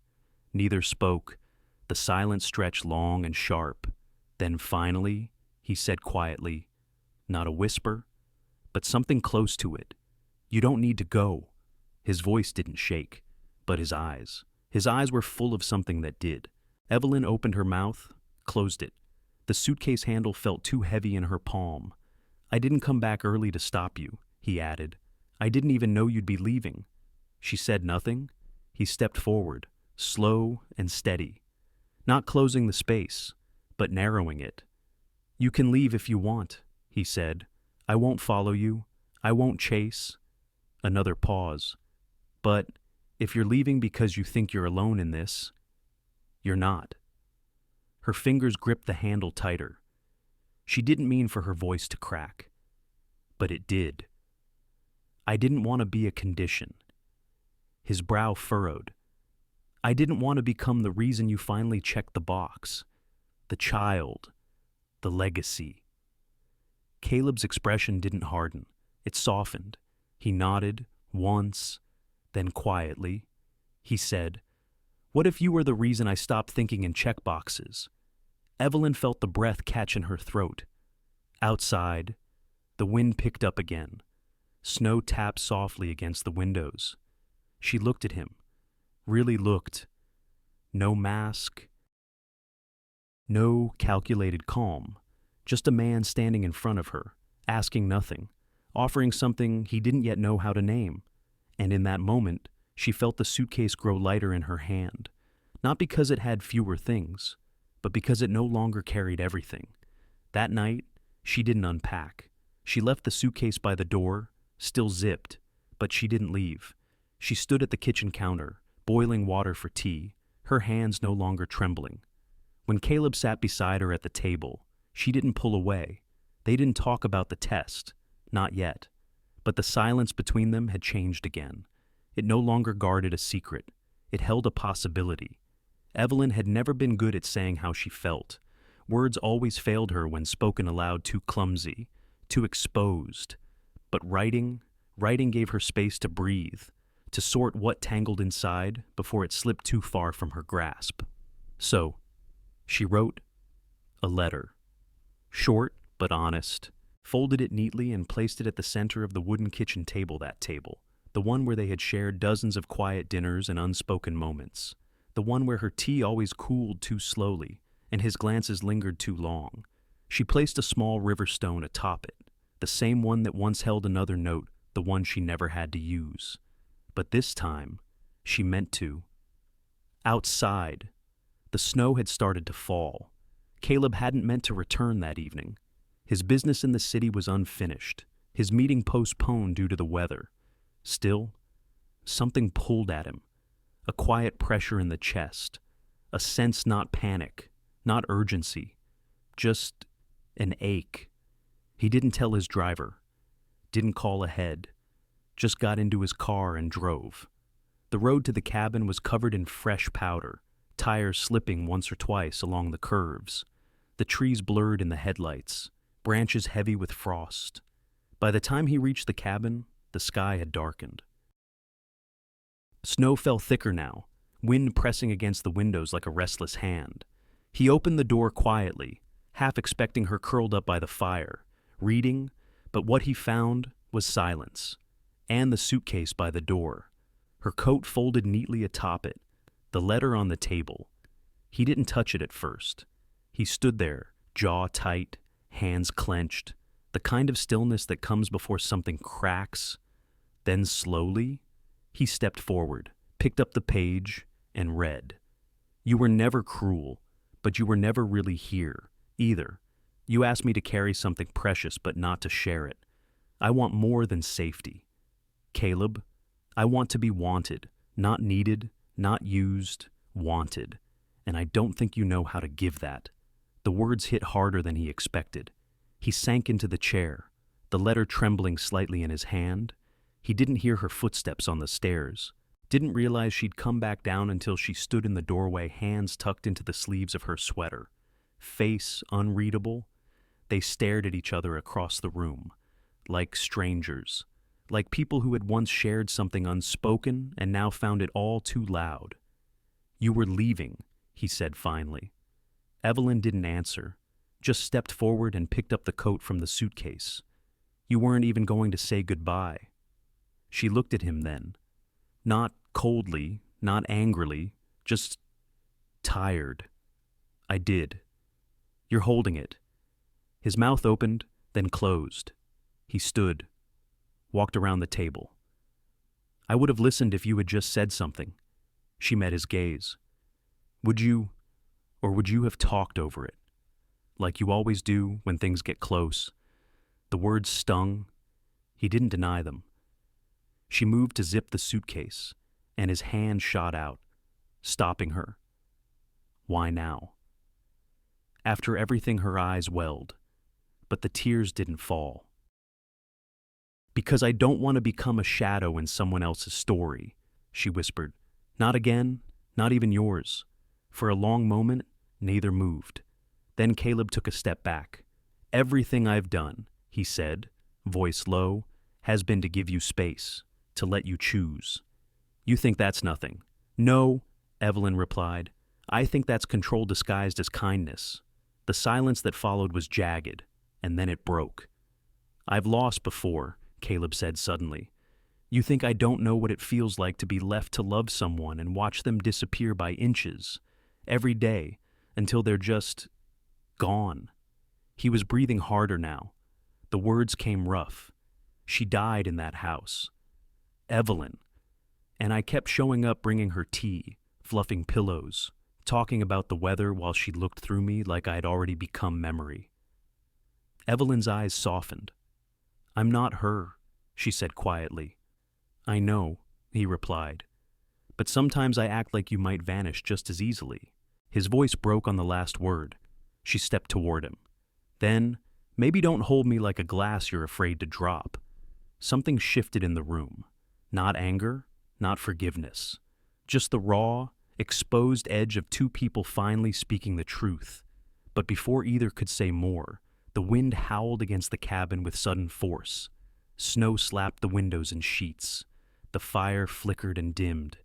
Neither spoke. The silence stretched long and sharp. Then finally, he said quietly, not a whisper, but something close to it. You don't need to go. His voice didn't shake, but his eyes. His eyes were full of something that did. Evelyn opened her mouth, closed it. The suitcase handle felt too heavy in her palm. I didn't come back early to stop you, he added. I didn't even know you'd be leaving. She said nothing. He stepped forward, slow and steady. Not closing the space, but narrowing it. You can leave if you want, he said. I won't follow you. I won't chase. Another pause. But if you're leaving because you think you're alone in this, you're not. Her fingers gripped the handle tighter. She didn't mean for her voice to crack, but it did. I didn't want to be a condition. His brow furrowed. I didn't want to become the reason you finally checked the box. The child. The legacy. Caleb's expression didn't harden. It softened. He nodded, once, then quietly. He said, What if you were the reason I stopped thinking in checkboxes? Evelyn felt the breath catch in her throat. Outside, the wind picked up again. Snow tapped softly against the windows. She looked at him. Really looked. No mask. No calculated calm. Just a man standing in front of her, asking nothing, offering something he didn't yet know how to name. And in that moment, she felt the suitcase grow lighter in her hand. Not because it had fewer things, but because it no longer carried everything. That night, she didn't unpack. She left the suitcase by the door, still zipped, but she didn't leave. She stood at the kitchen counter, boiling water for tea, her hands no longer trembling. When Caleb sat beside her at the table, she didn't pull away. They didn't talk about the test, not yet. But the silence between them had changed again. It no longer guarded a secret. It held a possibility. Evelyn had never been good at saying how she felt. Words always failed her when spoken aloud, too clumsy, too exposed. But writing gave her space to breathe, to sort what tangled inside before it slipped too far from her grasp. So, she wrote a letter. Short but honest, folded it neatly and placed it at the center of the wooden kitchen table, that table, the one where they had shared dozens of quiet dinners and unspoken moments, the one where her tea always cooled too slowly and his glances lingered too long. She placed a small river stone atop it, the same one that once held another note, the one she never had to use. But this time, she meant to. Outside, the snow had started to fall. Caleb hadn't meant to return that evening. His business in the city was unfinished, his meeting postponed due to the weather. Still, something pulled at him, a quiet pressure in the chest, a sense not panic, not urgency, just an ache. He didn't tell his driver, didn't call ahead, just got into his car and drove. The road to the cabin was covered in fresh powder, tires slipping once or twice along the curves. The trees blurred in the headlights, branches heavy with frost. By the time he reached the cabin, the sky had darkened. Snow fell thicker now, wind pressing against the windows like a restless hand. He opened the door quietly, half expecting her curled up by the fire, reading, but what he found was silence, and the suitcase by the door, her coat folded neatly atop it, the letter on the table. He didn't touch it at first. He stood there, jaw tight, hands clenched, the kind of stillness that comes before something cracks. Then slowly, he stepped forward, picked up the page, and read. You were never cruel, but you were never really here, either. You asked me to carry something precious, but not to share it. I want more than safety. Caleb, I want to be wanted, Not needed, not used, wanted. And I don't think you know how to give that. The words hit harder than he expected. He sank into the chair, the letter trembling slightly in his hand. He didn't hear her footsteps on the stairs, didn't realize she'd come back down until she stood in the doorway, hands tucked into the sleeves of her sweater. Face unreadable. They stared at each other across the room, like strangers, like people who had once shared something unspoken and now found it all too loud. "You were leaving," he said finally. Evelyn didn't answer, just stepped forward and picked up the coat from the suitcase. "You weren't even going to say goodbye." She looked at him then, not coldly, not angrily, just tired. "I did." "You're holding it." His mouth opened, then closed. He stood, walked around the table. "I would have listened if you had just said something." She met his gaze. Would you have talked over it? Like you always do when things get close." The words stung. He didn't deny them. She moved to zip the suitcase, and his hand shot out, stopping her. Why now? After everything, her eyes welled, but the tears didn't fall. "Because I don't want to become a shadow in someone else's story," she whispered. "Not again, not even yours." For a long moment, neither moved. Then Caleb took a step back. "Everything I've done," he said, voice low, "has been to give you space, to let you choose." "You think that's nothing?" "No," Evelyn replied. "I think that's control disguised as kindness." The silence that followed was jagged, and then it broke. "I've lost before," Caleb said suddenly. "You think I don't know what it feels like to be left to love someone and watch them disappear by inches, every day, until they're just gone." He was breathing harder now. The words came rough. "She died in that house. Evelyn. And I kept showing up bringing her tea, fluffing pillows, talking about the weather while she looked through me like I'd already become memory." Evelyn's eyes softened. "I'm not her," she said quietly. "I know," he replied. "But sometimes I act like you might vanish just as easily." His voice broke on the last word. She stepped toward him. "Then, maybe don't hold me like a glass you're afraid to drop." Something shifted in the room. Not anger, not forgiveness. Just the raw, exposed edge of two people finally speaking the truth. But before either could say more, the wind howled against the cabin with sudden force. Snow slapped the windows in sheets. The fire flickered and dimmed.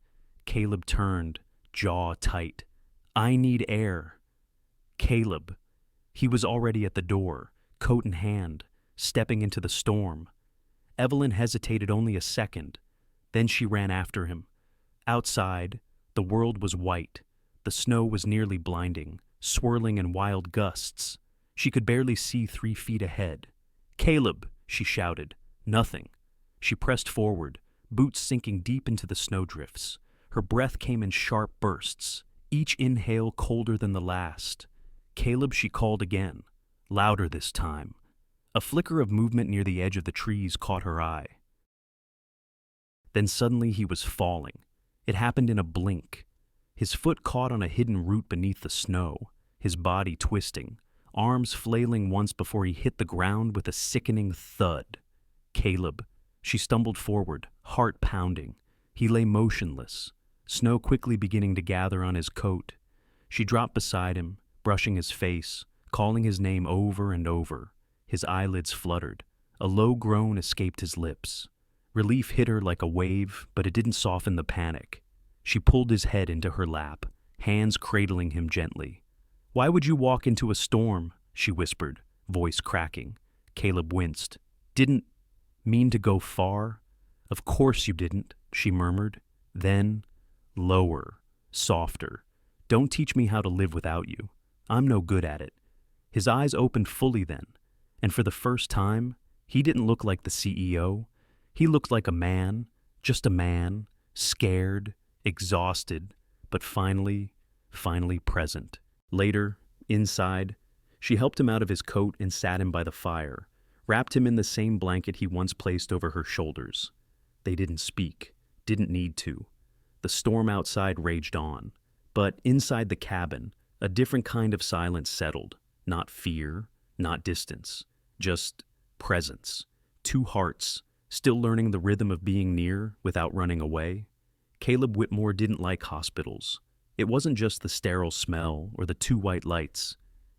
Caleb turned, jaw tight. "I need air." Caleb. He was already at the door, coat in hand, stepping into the storm. Evelyn hesitated only a second. Then she ran after him. Outside, the world was white. The snow was nearly blinding, swirling in wild gusts. She could barely see 3 feet ahead. "Caleb!" she shouted. Nothing. She pressed forward, boots sinking deep into the snowdrifts. Her breath came in sharp bursts, each inhale colder than the last. "Caleb," she called again, louder this time. A flicker of movement near the edge of the trees caught her eye. Then suddenly he was falling. It happened in a blink. His foot caught on a hidden root beneath the snow, his body twisting, arms flailing once before he hit the ground with a sickening thud. "Caleb." She stumbled forward, heart pounding. He lay motionless, snow quickly beginning to gather on his coat. She dropped beside him, brushing his face, calling his name over and over. His eyelids fluttered. A low groan escaped his lips. Relief hit her like a wave, but it didn't soften the panic. She pulled his head into her lap, hands cradling him gently. "Why would you walk into a storm?" she whispered, voice cracking. Caleb winced. "Didn't mean to go far." "Of course you didn't," she murmured. Then, lower, softer. "Don't teach me how to live without you. I'm no good at it." His eyes opened fully then, and for the first time, he didn't look like the CEO. He looked like a man, just a man, scared, exhausted, but finally present. Later, inside, she helped him out of his coat and sat him by the fire, wrapped him in the same blanket he once placed over her shoulders. They didn't speak, didn't need to. The storm outside raged on, but inside the cabin, a different kind of silence settled. Not fear, not distance, just presence. Two hearts, still learning the rhythm of being near without running away. Caleb Whitmore didn't like hospitals. It wasn't just the sterile smell or the two white lights.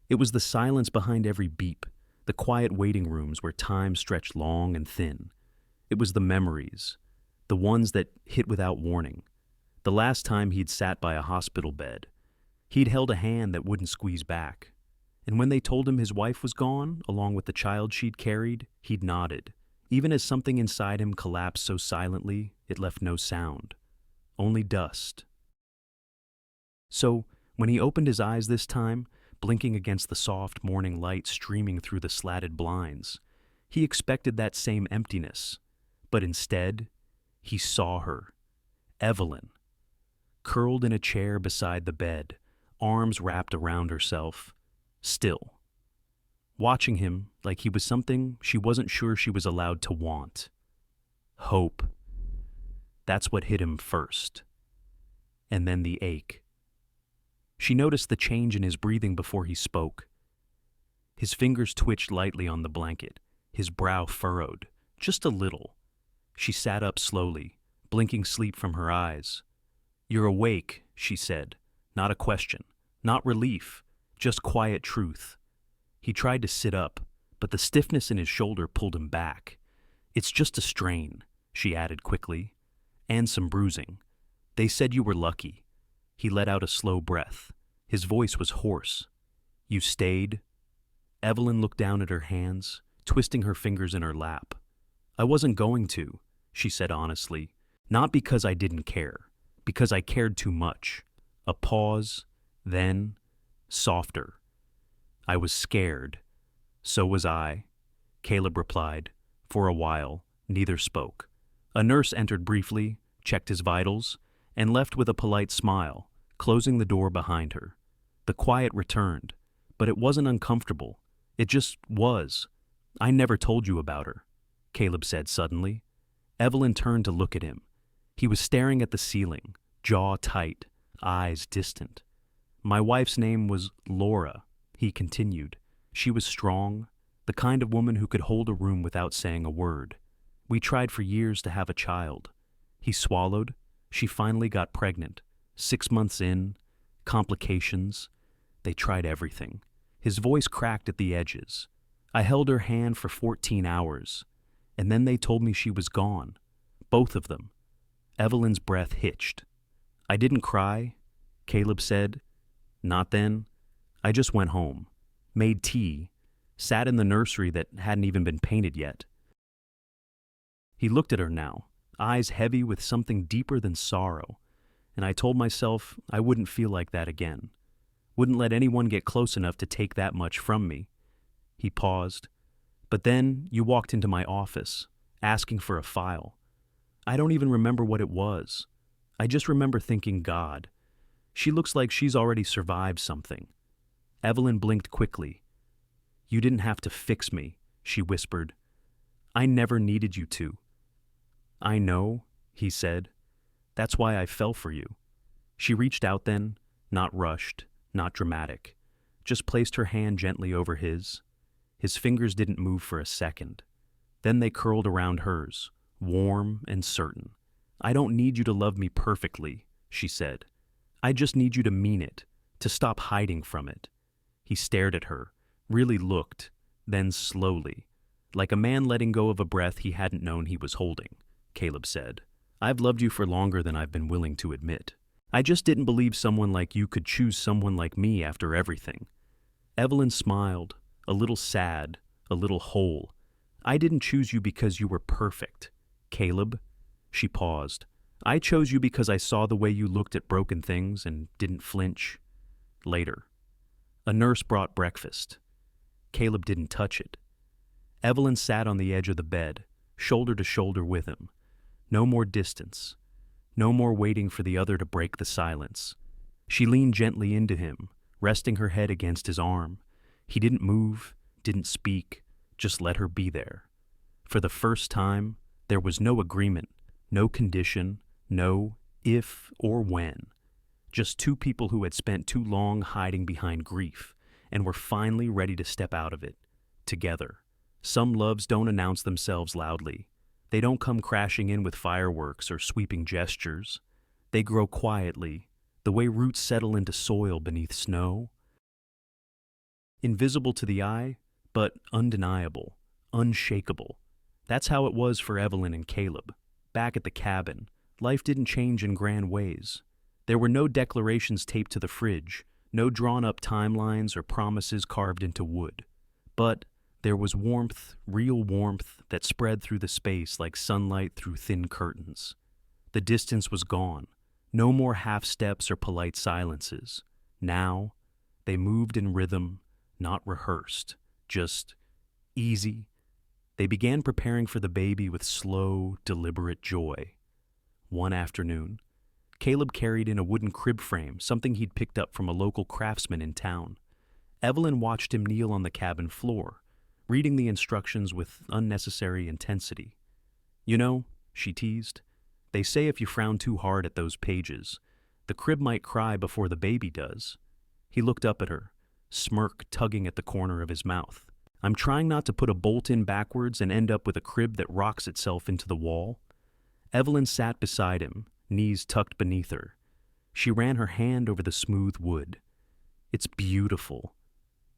It was the silence behind every beep, the quiet waiting rooms where time stretched long and thin. It was the memories, the ones that hit without warning. The last time he'd sat by a hospital bed, he'd held a hand that wouldn't squeeze back. And when they told him his wife was gone, along with the child she'd carried, he'd nodded, even as something inside him collapsed so silently it left no sound, only dust. So, when he opened his eyes this time, blinking against the soft morning light streaming through the slatted blinds, he expected that same emptiness. But instead, he saw her, Evelyn, curled in a chair beside the bed, arms wrapped around herself, still, watching him like he was something she wasn't sure she was allowed to want. Hope. That's what hit him first. And then the ache. She noticed the change in his breathing before he spoke. His fingers twitched lightly on the blanket, his brow furrowed, just a little. She sat up slowly, blinking sleep from her eyes. "You're awake," she said. Not a question, not relief, just quiet truth. He tried to sit up, but the stiffness in his shoulder pulled him back. "It's just a strain," she added quickly, "and some bruising. They said you were lucky." He let out a slow breath. His voice was hoarse. "You stayed?" Evelyn looked down at her hands, twisting her fingers in her lap. "I wasn't going to," she said honestly. "Not because I didn't care, because I cared too much." A pause, then, softer. "I was scared." "So was I," Caleb replied. For a while, neither spoke. A nurse entered briefly, checked his vitals, and left with a polite smile, closing the door behind her. The quiet returned, but it wasn't uncomfortable. It just was. "I never told you about her," Caleb said suddenly. Evelyn turned to look at him. He was staring at the ceiling, jaw tight, eyes distant. "My wife's name was Laura," he continued. "She was strong, the kind of woman who could hold a room without saying a word. We tried for years to have a child." He swallowed. She finally got pregnant. 6 months in, complications. They tried everything. His voice cracked at the edges. "I held her hand for 14 hours, and then they told me she was gone. Both of them." Evelyn's breath hitched. "I didn't cry," Caleb said. "Not then. I just went home, made tea, sat in the nursery that hadn't even been painted yet." He looked at her now, eyes heavy with something deeper than sorrow, and I told myself I wouldn't feel like that again. Wouldn't let anyone get close enough to take that much from me. He paused. "But then you walked into my office, asking for a file. I don't even remember what it was. I just remember thinking, God, she looks like she's already survived something." Evelyn blinked quickly. "You didn't have to fix me," she whispered. "I never needed you to." "I know," he said. "That's why I fell for you." She reached out then, not rushed, not dramatic, just placed her hand gently over his. His fingers didn't move for a second. Then they curled around hers, warm and certain. "I don't need you to love me perfectly," she said. "I just need you to mean it, to stop hiding from it." He stared at her, really looked, then slowly, like a man letting go of a breath he hadn't known he was holding. Caleb said, "I've loved you for longer than I've been willing to admit. I just didn't believe someone like you could choose someone like me after everything." Evelyn smiled, a little sad, a little whole. "I didn't choose you because you were perfect, Caleb." She paused. "I chose you because I saw the way you looked at broken things and didn't flinch." Later, a nurse brought breakfast. Caleb didn't touch it. Evelyn sat on the edge of the bed, shoulder to shoulder with him. No more distance. No more waiting for the other to break the silence. She leaned gently into him, resting her head against his arm. He didn't move, didn't speak, just let her be there. For the first time, there was no agreement, no condition, no if or when. Just two people who had spent too long hiding behind grief and were finally ready to step out of it, together. Some loves don't announce themselves loudly. They don't come crashing in with fireworks or sweeping gestures. They grow quietly, the way roots settle into soil beneath snow. Invisible to the eye, but undeniable, unshakable. That's how it was for Evelyn and Caleb. Back at the cabin, life didn't change in grand ways. There were no declarations taped to the fridge, no drawn-up timelines or promises carved into wood. But there was warmth, real warmth, that spread through the space like sunlight through thin curtains. The distance was gone. No more half-steps or polite silences. Now, they moved in rhythm, not rehearsed, just easy. They began preparing for the baby with slow, deliberate joy. One afternoon, Caleb carried in a wooden crib frame, something he'd picked up from a local craftsman in town. Evelyn watched him kneel on the cabin floor, reading the instructions with unnecessary intensity. "You know," she teased, "they say if you frown too hard at those pages, the crib might cry before the baby does." He looked up at her, smirk tugging at the corner of his mouth. "I'm trying not to put a bolt in backwards and end up with a crib that rocks itself into the wall." Evelyn sat beside him, knees tucked beneath her. She ran her hand over the smooth wood. "It's beautiful.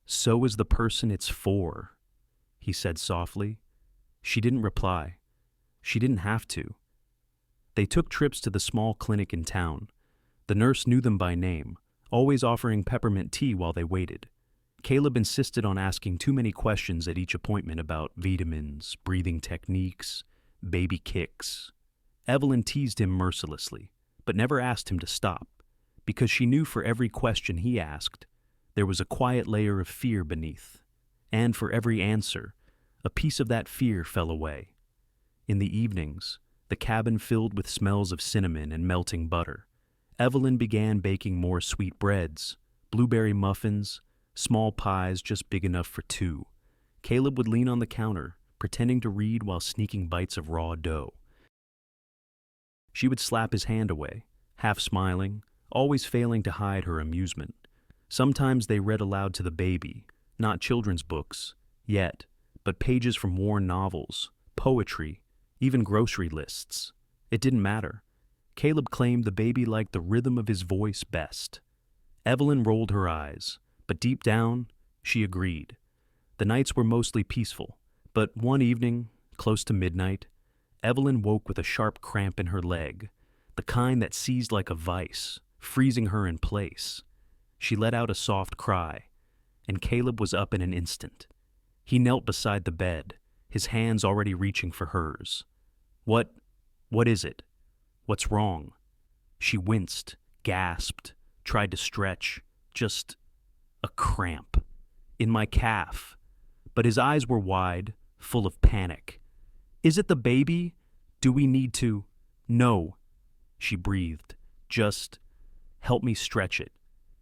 So is the person it's for," he said softly. She didn't reply. She didn't have to. They took trips to the small clinic in town. The nurse knew them by name, always offering peppermint tea while they waited. Caleb insisted on asking too many questions at each appointment about vitamins, breathing techniques, baby kicks. Evelyn teased him mercilessly, but never asked him to stop, because she knew for every question he asked, there was a quiet layer of fear beneath. And for every answer, a piece of that fear fell away. In the evenings, the cabin filled with smells of cinnamon and melting butter. Evelyn began baking more sweet breads, blueberry muffins, small pies just big enough for two. Caleb would lean on the counter, pretending to read while sneaking bites of raw dough. She would slap his hand away, half smiling, always failing to hide her amusement. Sometimes they read aloud to the baby, not children's books, yet, but pages from worn novels, poetry, even grocery lists. It didn't matter. Caleb claimed the baby liked the rhythm of his voice best. Evelyn rolled her eyes, but deep down, she agreed. The nights were mostly peaceful, but one evening, close to midnight, Evelyn woke with a sharp cramp in her leg, the kind that seized like a vice, freezing her in place. She let out a soft cry, and Caleb was up in an instant. He knelt beside the bed, his hands already reaching for hers. What is it? What's wrong?" She winced, gasped, tried to stretch. "Just a cramp. In my calf." But his eyes were wide, full of panic. "Is it the baby? Do we need to?" "No," she breathed. "Just help me stretch it."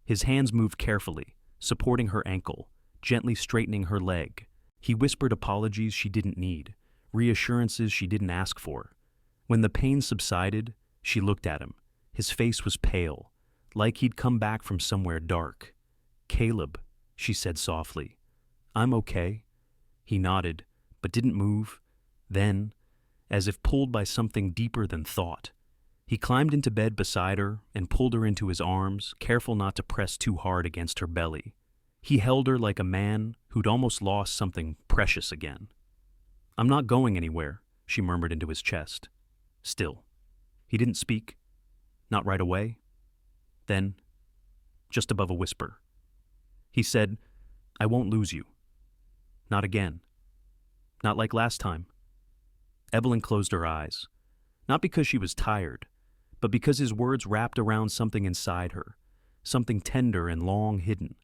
His hands moved carefully, supporting her ankle, gently straightening her leg. He whispered apologies she didn't need, reassurances she didn't ask for. When the pain subsided, she looked at him. His face was pale, like he'd come back from somewhere dark. "Caleb," she said softly. "I'm okay." He nodded, but didn't move. Then, as if pulled by something deeper than thought, he climbed into bed beside her and pulled her into his arms, careful not to press too hard against her belly. He held her like a man who'd almost lost something precious again. "I'm not going anywhere," she murmured into his chest. Still, he didn't speak. Not right away. Then, just above a whisper, he said, "I won't lose you. Not again. Not like last time." Evelyn closed her eyes, not because she was tired, but because his words wrapped around something inside her, something tender and long hidden.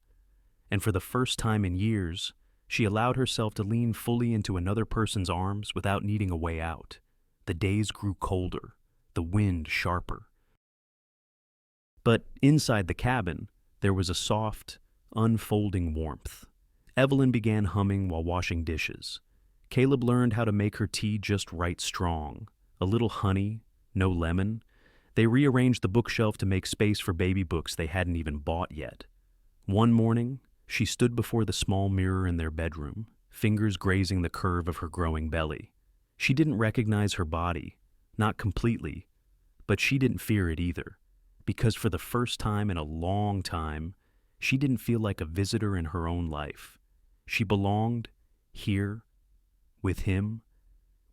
And for the first time in years, she allowed herself to lean fully into another person's arms without needing a way out. The days grew colder, the wind sharper. But inside the cabin, there was a soft, unfolding warmth. Evelyn began humming while washing dishes. Caleb learned how to make her tea just right strong. A little honey, no lemon. They rearranged the bookshelf to make space for baby books they hadn't even bought yet. One morning, she stood before the small mirror in their bedroom, fingers grazing the curve of her growing belly. She didn't recognize her body, not completely, but she didn't fear it either, because for the first time in a long time, she didn't feel like a visitor in her own life. She belonged here, with him,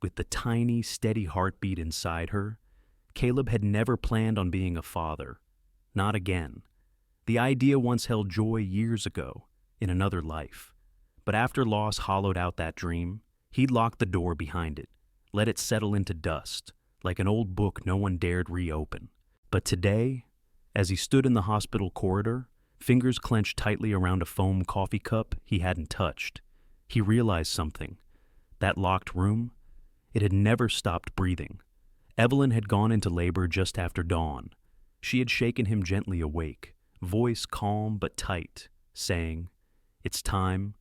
with the tiny, steady heartbeat inside her. Caleb had never planned on being a father. Not again. The idea once held joy years ago, in another life. But after loss hollowed out that dream, he'd locked the door behind it, let it settle into dust, like an old book no one dared reopen. But today, as he stood in the hospital corridor, fingers clenched tightly around a foam coffee cup he hadn't touched, he realized something. That locked room, it had never stopped breathing. Evelyn had gone into labor just after dawn. She had shaken him gently awake, voice calm but tight, saying, "It's time."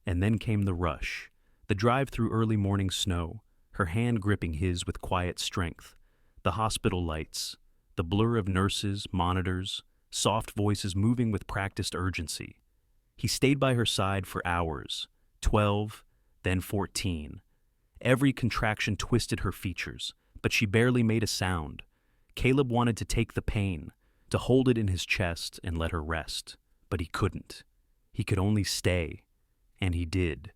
And then came the rush, the drive through early morning snow, her hand gripping his with quiet strength, the hospital lights, the blur of nurses, monitors, soft voices moving with practiced urgency. He stayed by her side for hours, 12, then 14. Every contraction twisted her features, but she barely made a sound. Caleb wanted to take the pain, to hold it in his chest and let her rest, but he couldn't. He could only stay, and he did.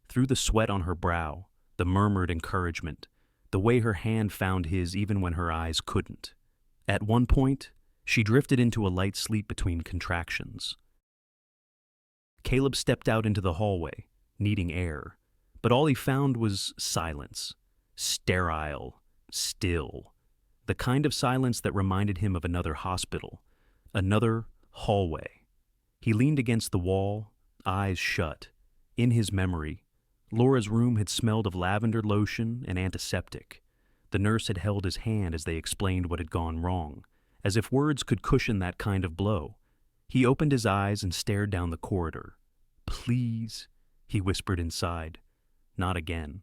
Through the sweat on her brow, the murmured encouragement, the way her hand found his even when her eyes couldn't. At one point, she drifted into a light sleep between contractions. Caleb stepped out into the hallway, needing air, but all he found was silence. Sterile, still. The kind of silence that reminded him of another hospital, another hallway. He leaned against the wall, eyes shut. In his memory, Laura's room had smelled of lavender lotion and antiseptic. The nurse had held his hand as they explained what had gone wrong, as if words could cushion that kind of blow. He opened his eyes and stared down the corridor. "Please," he whispered inside. Not again.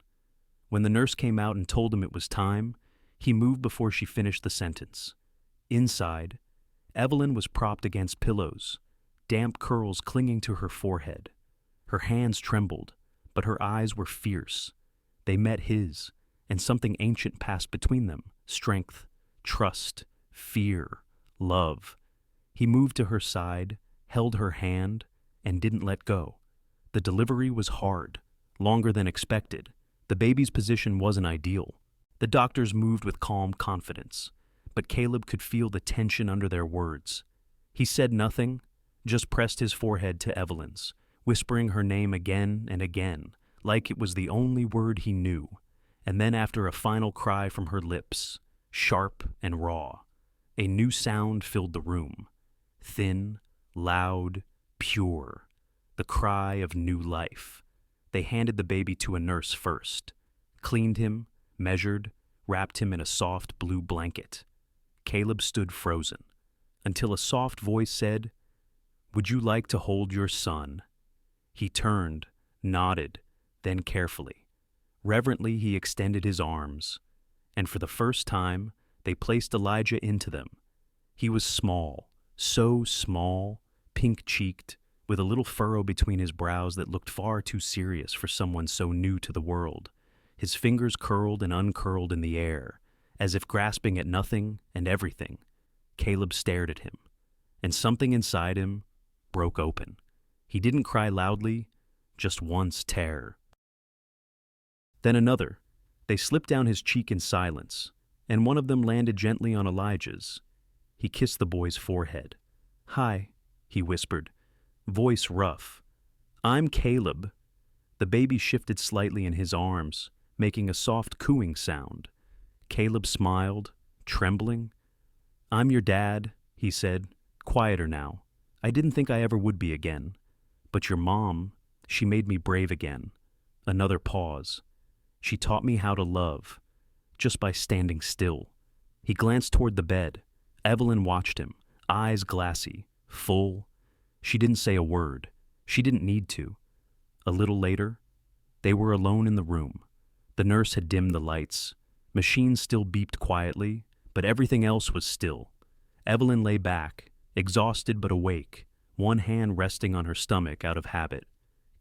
When the nurse came out and told him it was time, he moved before she finished the sentence. Inside, Evelyn was propped against pillows, damp curls clinging to her forehead. Her hands trembled, but her eyes were fierce. They met his, and something ancient passed between them: strength, trust, fear, love. He moved to her side, held her hand, and didn't let go. The delivery was hard, longer than expected. The baby's position wasn't ideal. The doctors moved with calm confidence, but Caleb could feel the tension under their words. He said nothing, just pressed his forehead to Evelyn's, whispering her name again and again, like it was the only word he knew. And then after a final cry from her lips, sharp and raw, a new sound filled the room. Thin, loud, pure. The cry of new life. They handed the baby to a nurse first, cleaned him, measured, wrapped him in a soft blue blanket. Caleb stood frozen, until a soft voice said, "Would you like to hold your son?" He turned, nodded, then carefully. Reverently he extended his arms, and for the first time they placed Elijah into them. He was small, so small, pink-cheeked, with a little furrow between his brows that looked far too serious for someone so new to the world. His fingers curled and uncurled in the air, as if grasping at nothing and everything. Caleb stared at him, and something inside him broke open. He didn't cry loudly, just once terror. Then another. They slipped down his cheek in silence, and one of them landed gently on Elijah's. He kissed the boy's forehead. "Hi," he whispered, voice rough. "I'm Caleb." The baby shifted slightly in his arms, making a soft cooing sound. Caleb smiled, trembling. "I'm your dad," he said, quieter now. "I didn't think I ever would be again. But your mom, she made me brave again." Another pause. "She taught me how to love, just by standing still." He glanced toward the bed. Evelyn watched him, eyes glassy, full. She didn't say a word. She didn't need to. A little later, they were alone in the room. The nurse had dimmed the lights. Machines still beeped quietly, but everything else was still. Evelyn lay back, exhausted but awake, one hand resting on her stomach out of habit.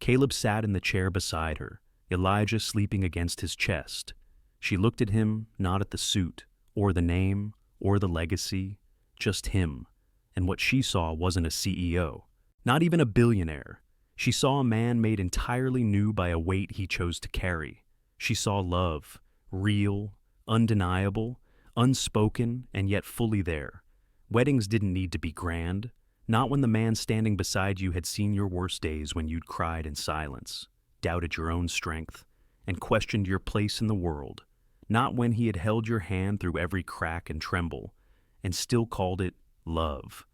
Caleb sat in the chair beside her, Elijah sleeping against his chest. She looked at him, not at the suit, or the name, or the legacy, just him. And what she saw wasn't a CEO, not even a billionaire. She saw a man made entirely new by a weight he chose to carry. She saw love, real, undeniable, unspoken, and yet fully there. Weddings didn't need to be grand, not when the man standing beside you had seen your worst days when you'd cried in silence, doubted your own strength, and questioned your place in the world, not when he had held your hand through every crack and tremble, and still called it love.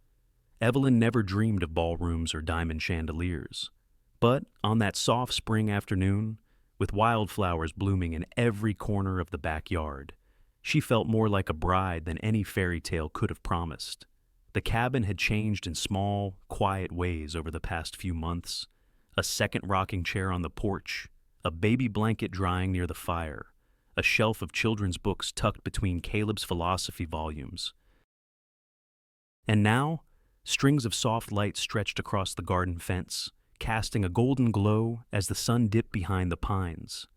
Evelyn never dreamed of ballrooms or diamond chandeliers. But on that soft spring afternoon, with wildflowers blooming in every corner of the backyard, she felt more like a bride than any fairy tale could have promised. The cabin had changed in small, quiet ways over the past few months. A second rocking chair on the porch, a baby blanket drying near the fire, a shelf of children's books tucked between Caleb's philosophy volumes. And now, strings of soft light stretched across the garden fence, casting a golden glow as the sun dipped behind the pines.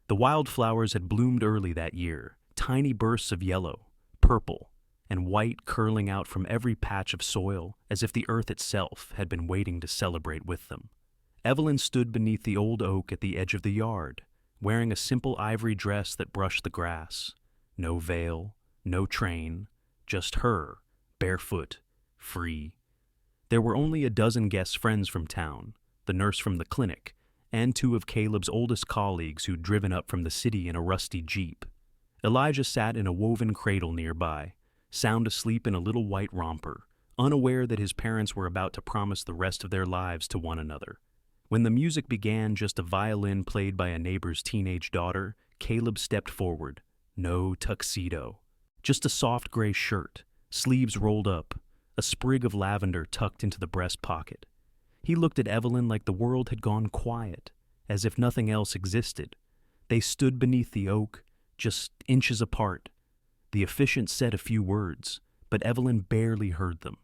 The wildflowers had bloomed early that year, tiny bursts of yellow, purple, and white curling out from every patch of soil as if the earth itself had been waiting to celebrate with them. Evelyn stood beneath the old oak at the edge of the yard, wearing a simple ivory dress that brushed the grass. No veil, no train, just her, barefoot, free. There were only a dozen guest friends from town, the nurse from the clinic, and two of Caleb's oldest colleagues who'd driven up from the city in a rusty Jeep. Elijah sat in a woven cradle nearby, sound asleep in a little white romper, unaware that his parents were about to promise the rest of their lives to one another. When the music began, just a violin played by a neighbor's teenage daughter, Caleb stepped forward. No tuxedo. Just a soft gray shirt, sleeves rolled up, a sprig of lavender tucked into the breast pocket. He looked at Evelyn like the world had gone quiet, as if nothing else existed. They stood beneath the oak, just inches apart. The officiant said a few words, but Evelyn barely heard them.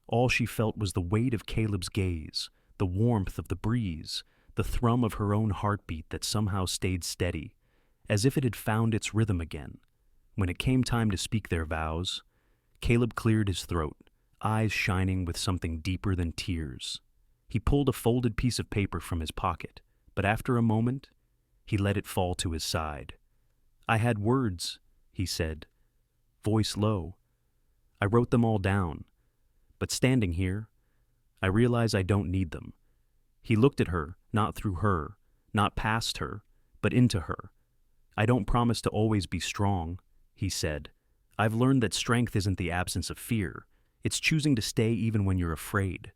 All she felt was the weight of Caleb's gaze, the warmth of the breeze, the thrum of her own heartbeat that somehow stayed steady, as if it had found its rhythm again. When it came time to speak their vows, Caleb cleared his throat, eyes shining with something deeper than tears. He pulled a folded piece of paper from his pocket, but after a moment, he let it fall to his side. "I had words," he said, voice low. "I wrote them all down. But standing here, I realize I don't need them." He looked at her, not through her, not past her, but into her. "I don't promise to always be strong," he said. "I've learned that strength isn't the absence of fear. It's choosing to stay even when you're afraid."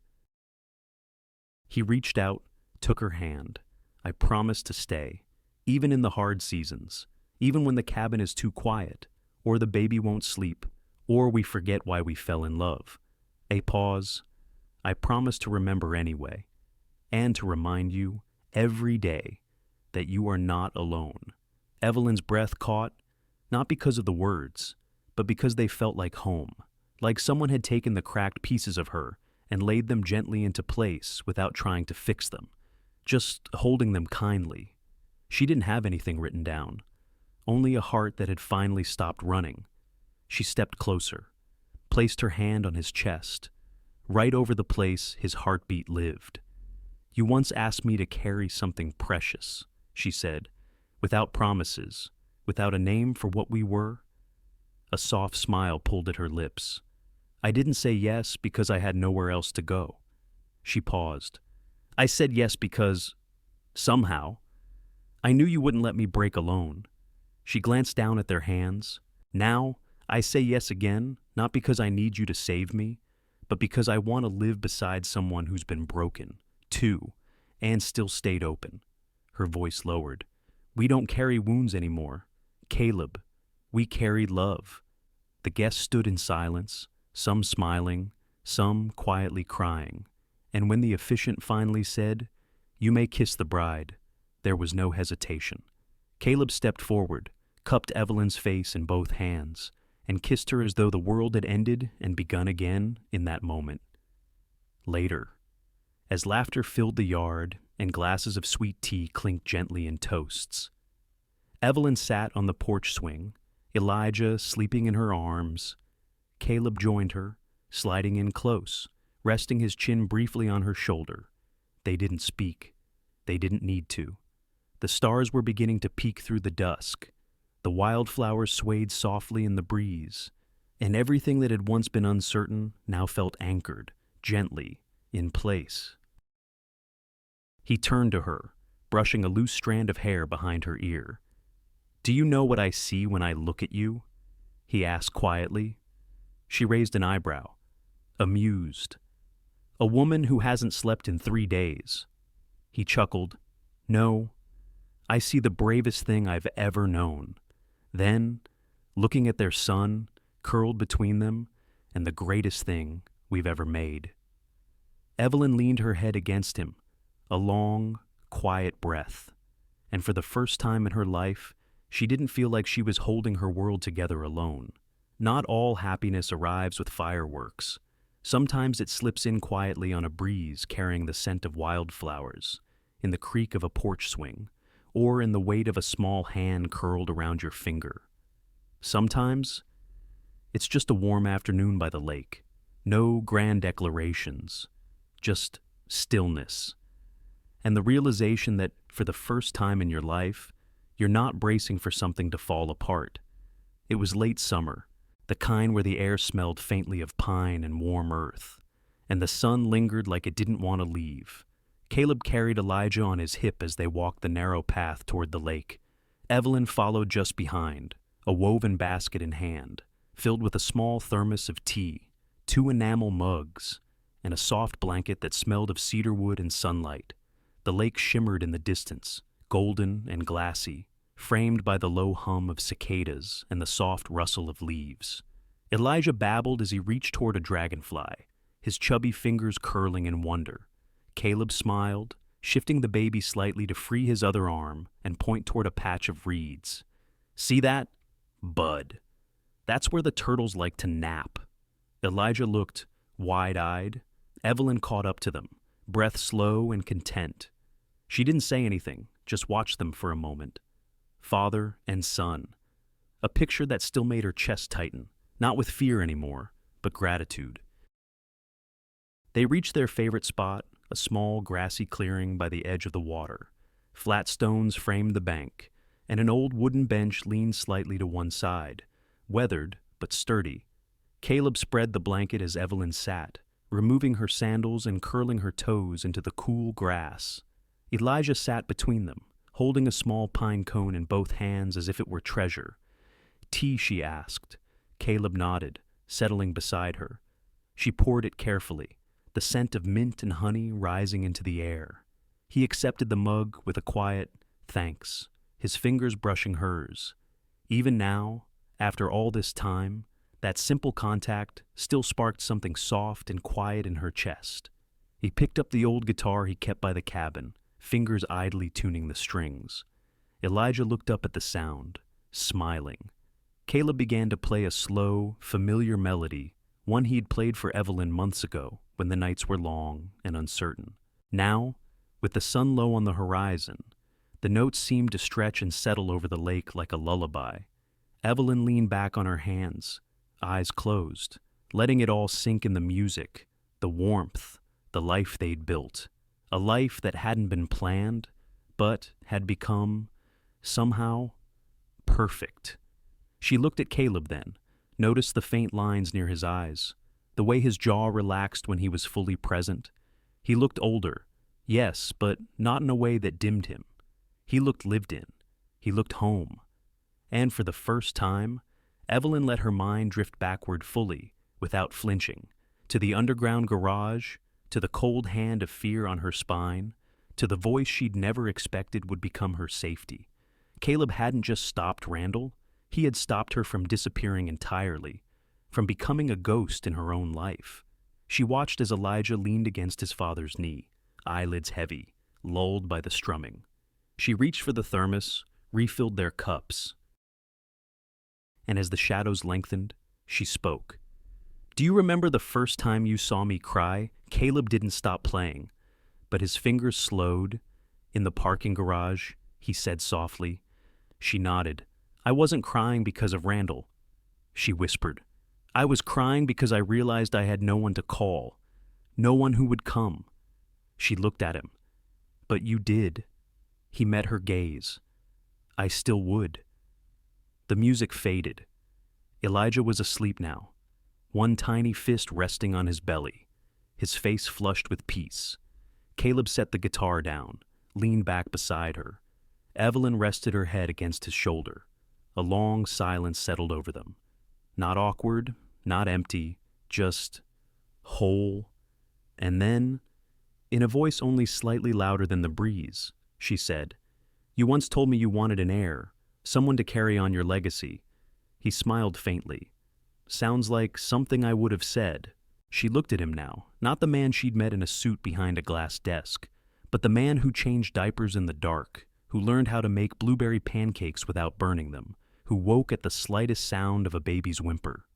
He reached out, took her hand. "I promise to stay, even in the hard seasons, even when the cabin is too quiet, or the baby won't sleep, or we forget why we fell in love." A pause. "I promise to remember anyway, and to remind you, every day, that you are not alone." Evelyn's breath caught, not because of the words, but because they felt like home, like someone had taken the cracked pieces of her and laid them gently into place without trying to fix them, just holding them kindly. She didn't have anything written down, only a heart that had finally stopped running. She stepped closer, placed her hand on his chest, right over the place his heartbeat lived. "You once asked me to carry something precious," she said, "without promises, without a name for what we were." A soft smile pulled at her lips. "I didn't say yes because I had nowhere else to go." She paused. "I said yes because, somehow, I knew you wouldn't let me break alone." She glanced down at their hands. "Now, I say yes again, not because I need you to save me, but because I want to live beside someone who's been broken, too, and still stayed open." Her voice lowered. "We don't carry wounds anymore, Caleb. We carry love." The guests stood in silence, some smiling, some quietly crying, and when the officiant finally said, "You may kiss the bride," there was no hesitation. Caleb stepped forward, cupped Evelyn's face in both hands, and kissed her as though the world had ended and begun again in that moment. Later, as laughter filled the yard and glasses of sweet tea clinked gently in toasts, Evelyn sat on the porch swing, Elijah sleeping in her arms. Caleb joined her, sliding in close, resting his chin briefly on her shoulder. They didn't speak. They didn't need to. The stars were beginning to peek through the dusk. The wildflowers swayed softly in the breeze, and everything that had once been uncertain now felt anchored, gently, in place. He turned to her, brushing a loose strand of hair behind her ear. "Do you know what I see when I look at you?" he asked quietly. She raised an eyebrow, amused. "A woman who hasn't slept in 3 days." He chuckled. "No, I see the bravest thing I've ever known." Then, looking at their son, curled between them, and the greatest thing we've ever made. Evelyn leaned her head against him, a long, quiet breath, and for the first time in her life, she didn't feel like she was holding her world together alone. Not all happiness arrives with fireworks. Sometimes it slips in quietly on a breeze carrying the scent of wildflowers, in the creak of a porch swing, or in the weight of a small hand curled around your finger. Sometimes it's just a warm afternoon by the lake. No grand declarations, just stillness. And the realization that for the first time in your life, you're not bracing for something to fall apart. It was late summer, the kind where the air smelled faintly of pine and warm earth, and the sun lingered like it didn't want to leave. Caleb carried Elijah on his hip as they walked the narrow path toward the lake. Evelyn followed just behind, a woven basket in hand, filled with a small thermos of tea, 2 enamel mugs, and a soft blanket that smelled of cedar wood and sunlight. The lake shimmered in the distance, golden and glassy, framed by the low hum of cicadas and the soft rustle of leaves. Elijah babbled as he reached toward a dragonfly, his chubby fingers curling in wonder. Caleb smiled, shifting the baby slightly to free his other arm and point toward a patch of reeds. "See that? Bud. That's where the turtles like to nap." Elijah looked, wide-eyed. Evelyn caught up to them, breath slow and content. She didn't say anything, just watched them for a moment. Father and son. A picture that still made her chest tighten, not with fear anymore, but gratitude. They reached their favorite spot, a small grassy clearing by the edge of the water. Flat stones framed the bank, and an old wooden bench leaned slightly to one side, weathered but sturdy. Caleb spread the blanket as Evelyn sat, removing her sandals and curling her toes into the cool grass. Elijah sat between them, holding a small pine cone in both hands as if it were treasure. "Tea?" she asked. Caleb nodded, settling beside her. She poured it carefully, the scent of mint and honey rising into the air. He accepted the mug with a quiet thanks, his fingers brushing hers. Even now, after all this time, that simple contact still sparked something soft and quiet in her chest. He picked up the old guitar he kept by the cabin, fingers idly tuning the strings. Elijah looked up at the sound, smiling. Caleb began to play a slow, familiar melody, one he'd played for Evelyn months ago when the nights were long and uncertain. Now, with the sun low on the horizon, the notes seemed to stretch and settle over the lake like a lullaby. Evelyn leaned back on her hands, eyes closed, letting it all sink in the music, the warmth, the life they'd built. A life that hadn't been planned, but had become, somehow, perfect. She looked at Caleb then, noticed the faint lines near his eyes, the way his jaw relaxed when he was fully present. He looked older, yes, but not in a way that dimmed him. He looked lived in. He looked home. And for the first time, Evelyn let her mind drift backward fully, without flinching, to the underground garage, to the cold hand of fear on her spine, to the voice she'd never expected would become her safety. Caleb hadn't just stopped Randall, he had stopped her from disappearing entirely, from becoming a ghost in her own life. She watched as Elijah leaned against his father's knee, eyelids heavy, lulled by the strumming. She reached for the thermos, refilled their cups. and as the shadows lengthened, she spoke. "Do you remember the first time you saw me cry?" Caleb didn't stop playing, but his fingers slowed. "In the parking garage," he said softly. She nodded. "I wasn't crying because of Randall," she whispered. "I was crying because I realized I had no one to call, no one who would come." She looked at him. "But you did." He met her gaze. "I still would." The music faded. Elijah was asleep now, one tiny fist resting on his belly, his face flushed with peace. Caleb set the guitar down, leaned back beside her. Evelyn rested her head against his shoulder. A long silence settled over them. Not awkward, not empty, just whole. And then, in a voice only slightly louder than the breeze, she said, "You once told me you wanted an heir, someone to carry on your legacy." He smiled faintly. "Sounds like something I would have said." She looked at him now, not the man she'd met in a suit behind a glass desk, but the man who changed diapers in the dark, who learned how to make blueberry pancakes without burning them, who woke at the slightest sound of a baby's whimper.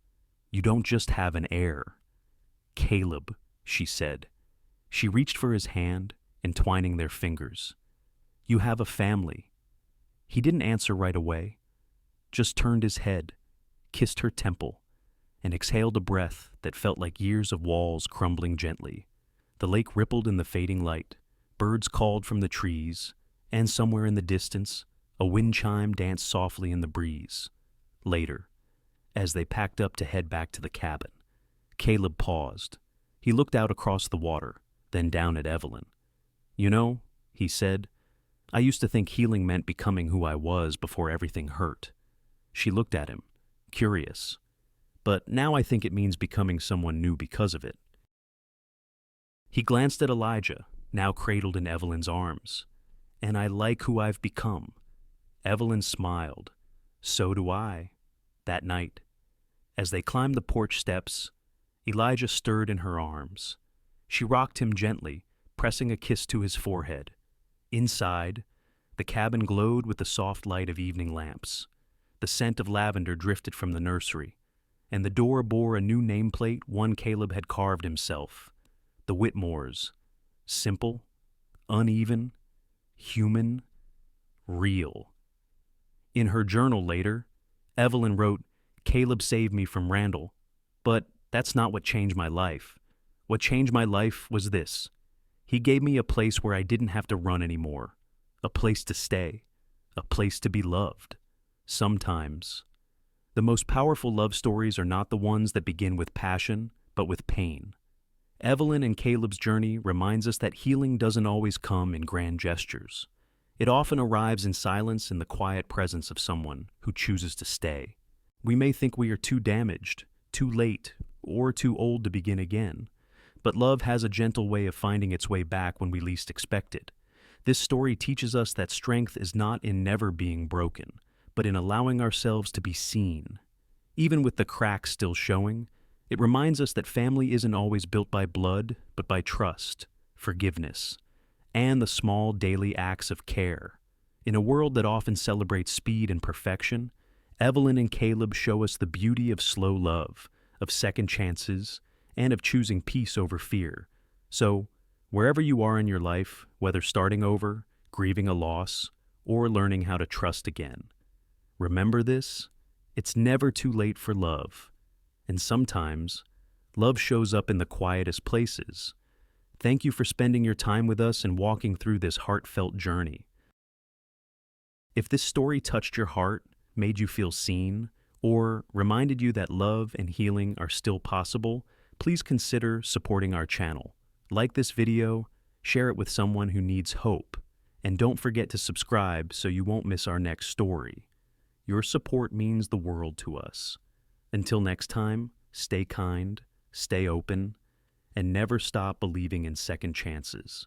"You don't just have an heir." "Caleb," she said. She reached for his hand, entwining their fingers. "You have a family." He didn't answer right away, just turned his head, kissed her temple, and exhaled a breath that felt like years of walls crumbling gently. The lake rippled in the fading light. Birds called from the trees, and somewhere in the distance, a wind chime danced softly in the breeze. Later, as they packed up to head back to the cabin, Caleb paused. He looked out across the water, then down at Evelyn. "You know," he said, "I used to think healing meant becoming who I was before everything hurt." She looked at him, curious. "But now I think it means becoming someone new because of it." He glanced at Elijah, now cradled in Evelyn's arms. "And I like who I've become." Evelyn smiled. "So do I." That night, as they climbed the porch steps, Elijah stirred in her arms. She rocked him gently, pressing a kiss to his forehead. Inside, the cabin glowed with the soft light of evening lamps. The scent of lavender drifted from the nursery, and the door bore a new nameplate one Caleb had carved himself. The Whitmores. Simple, uneven, human, real. In her journal later, Evelyn wrote, "Caleb saved me from Randall, but that's not what changed my life. What changed my life was this. He gave me a place where I didn't have to run anymore, a place to stay, a place to be loved. Sometimes, the most powerful love stories are not the ones that begin with passion, but with pain." Evelyn and Caleb's journey reminds us that healing doesn't always come in grand gestures. It often arrives in silence, in the quiet presence of someone who chooses to stay. We may think we are too damaged, too late, or too old to begin again, but love has a gentle way of finding its way back when we least expect it. This story teaches us that strength is not in never being broken, but in allowing ourselves to be seen. Even with the cracks still showing, it reminds us that family isn't always built by blood, but by trust, forgiveness, and the small daily acts of care. In a world that often celebrates speed and perfection, Evelyn and Caleb show us the beauty of slow love, of second chances, and of choosing peace over fear. So, wherever you are in your life, whether starting over, grieving a loss, or learning how to trust again, remember this: it's never too late for love. And sometimes, love shows up in the quietest places. Thank you for spending your time with us and walking through this heartfelt journey. If this story touched your heart, made you feel seen, or reminded you that love and healing are still possible, please consider supporting our channel. Like this video, share it with someone who needs hope, and don't forget to subscribe so you won't miss our next story. Your support means the world to us. Until next time, stay kind, stay open, and never stop believing in second chances.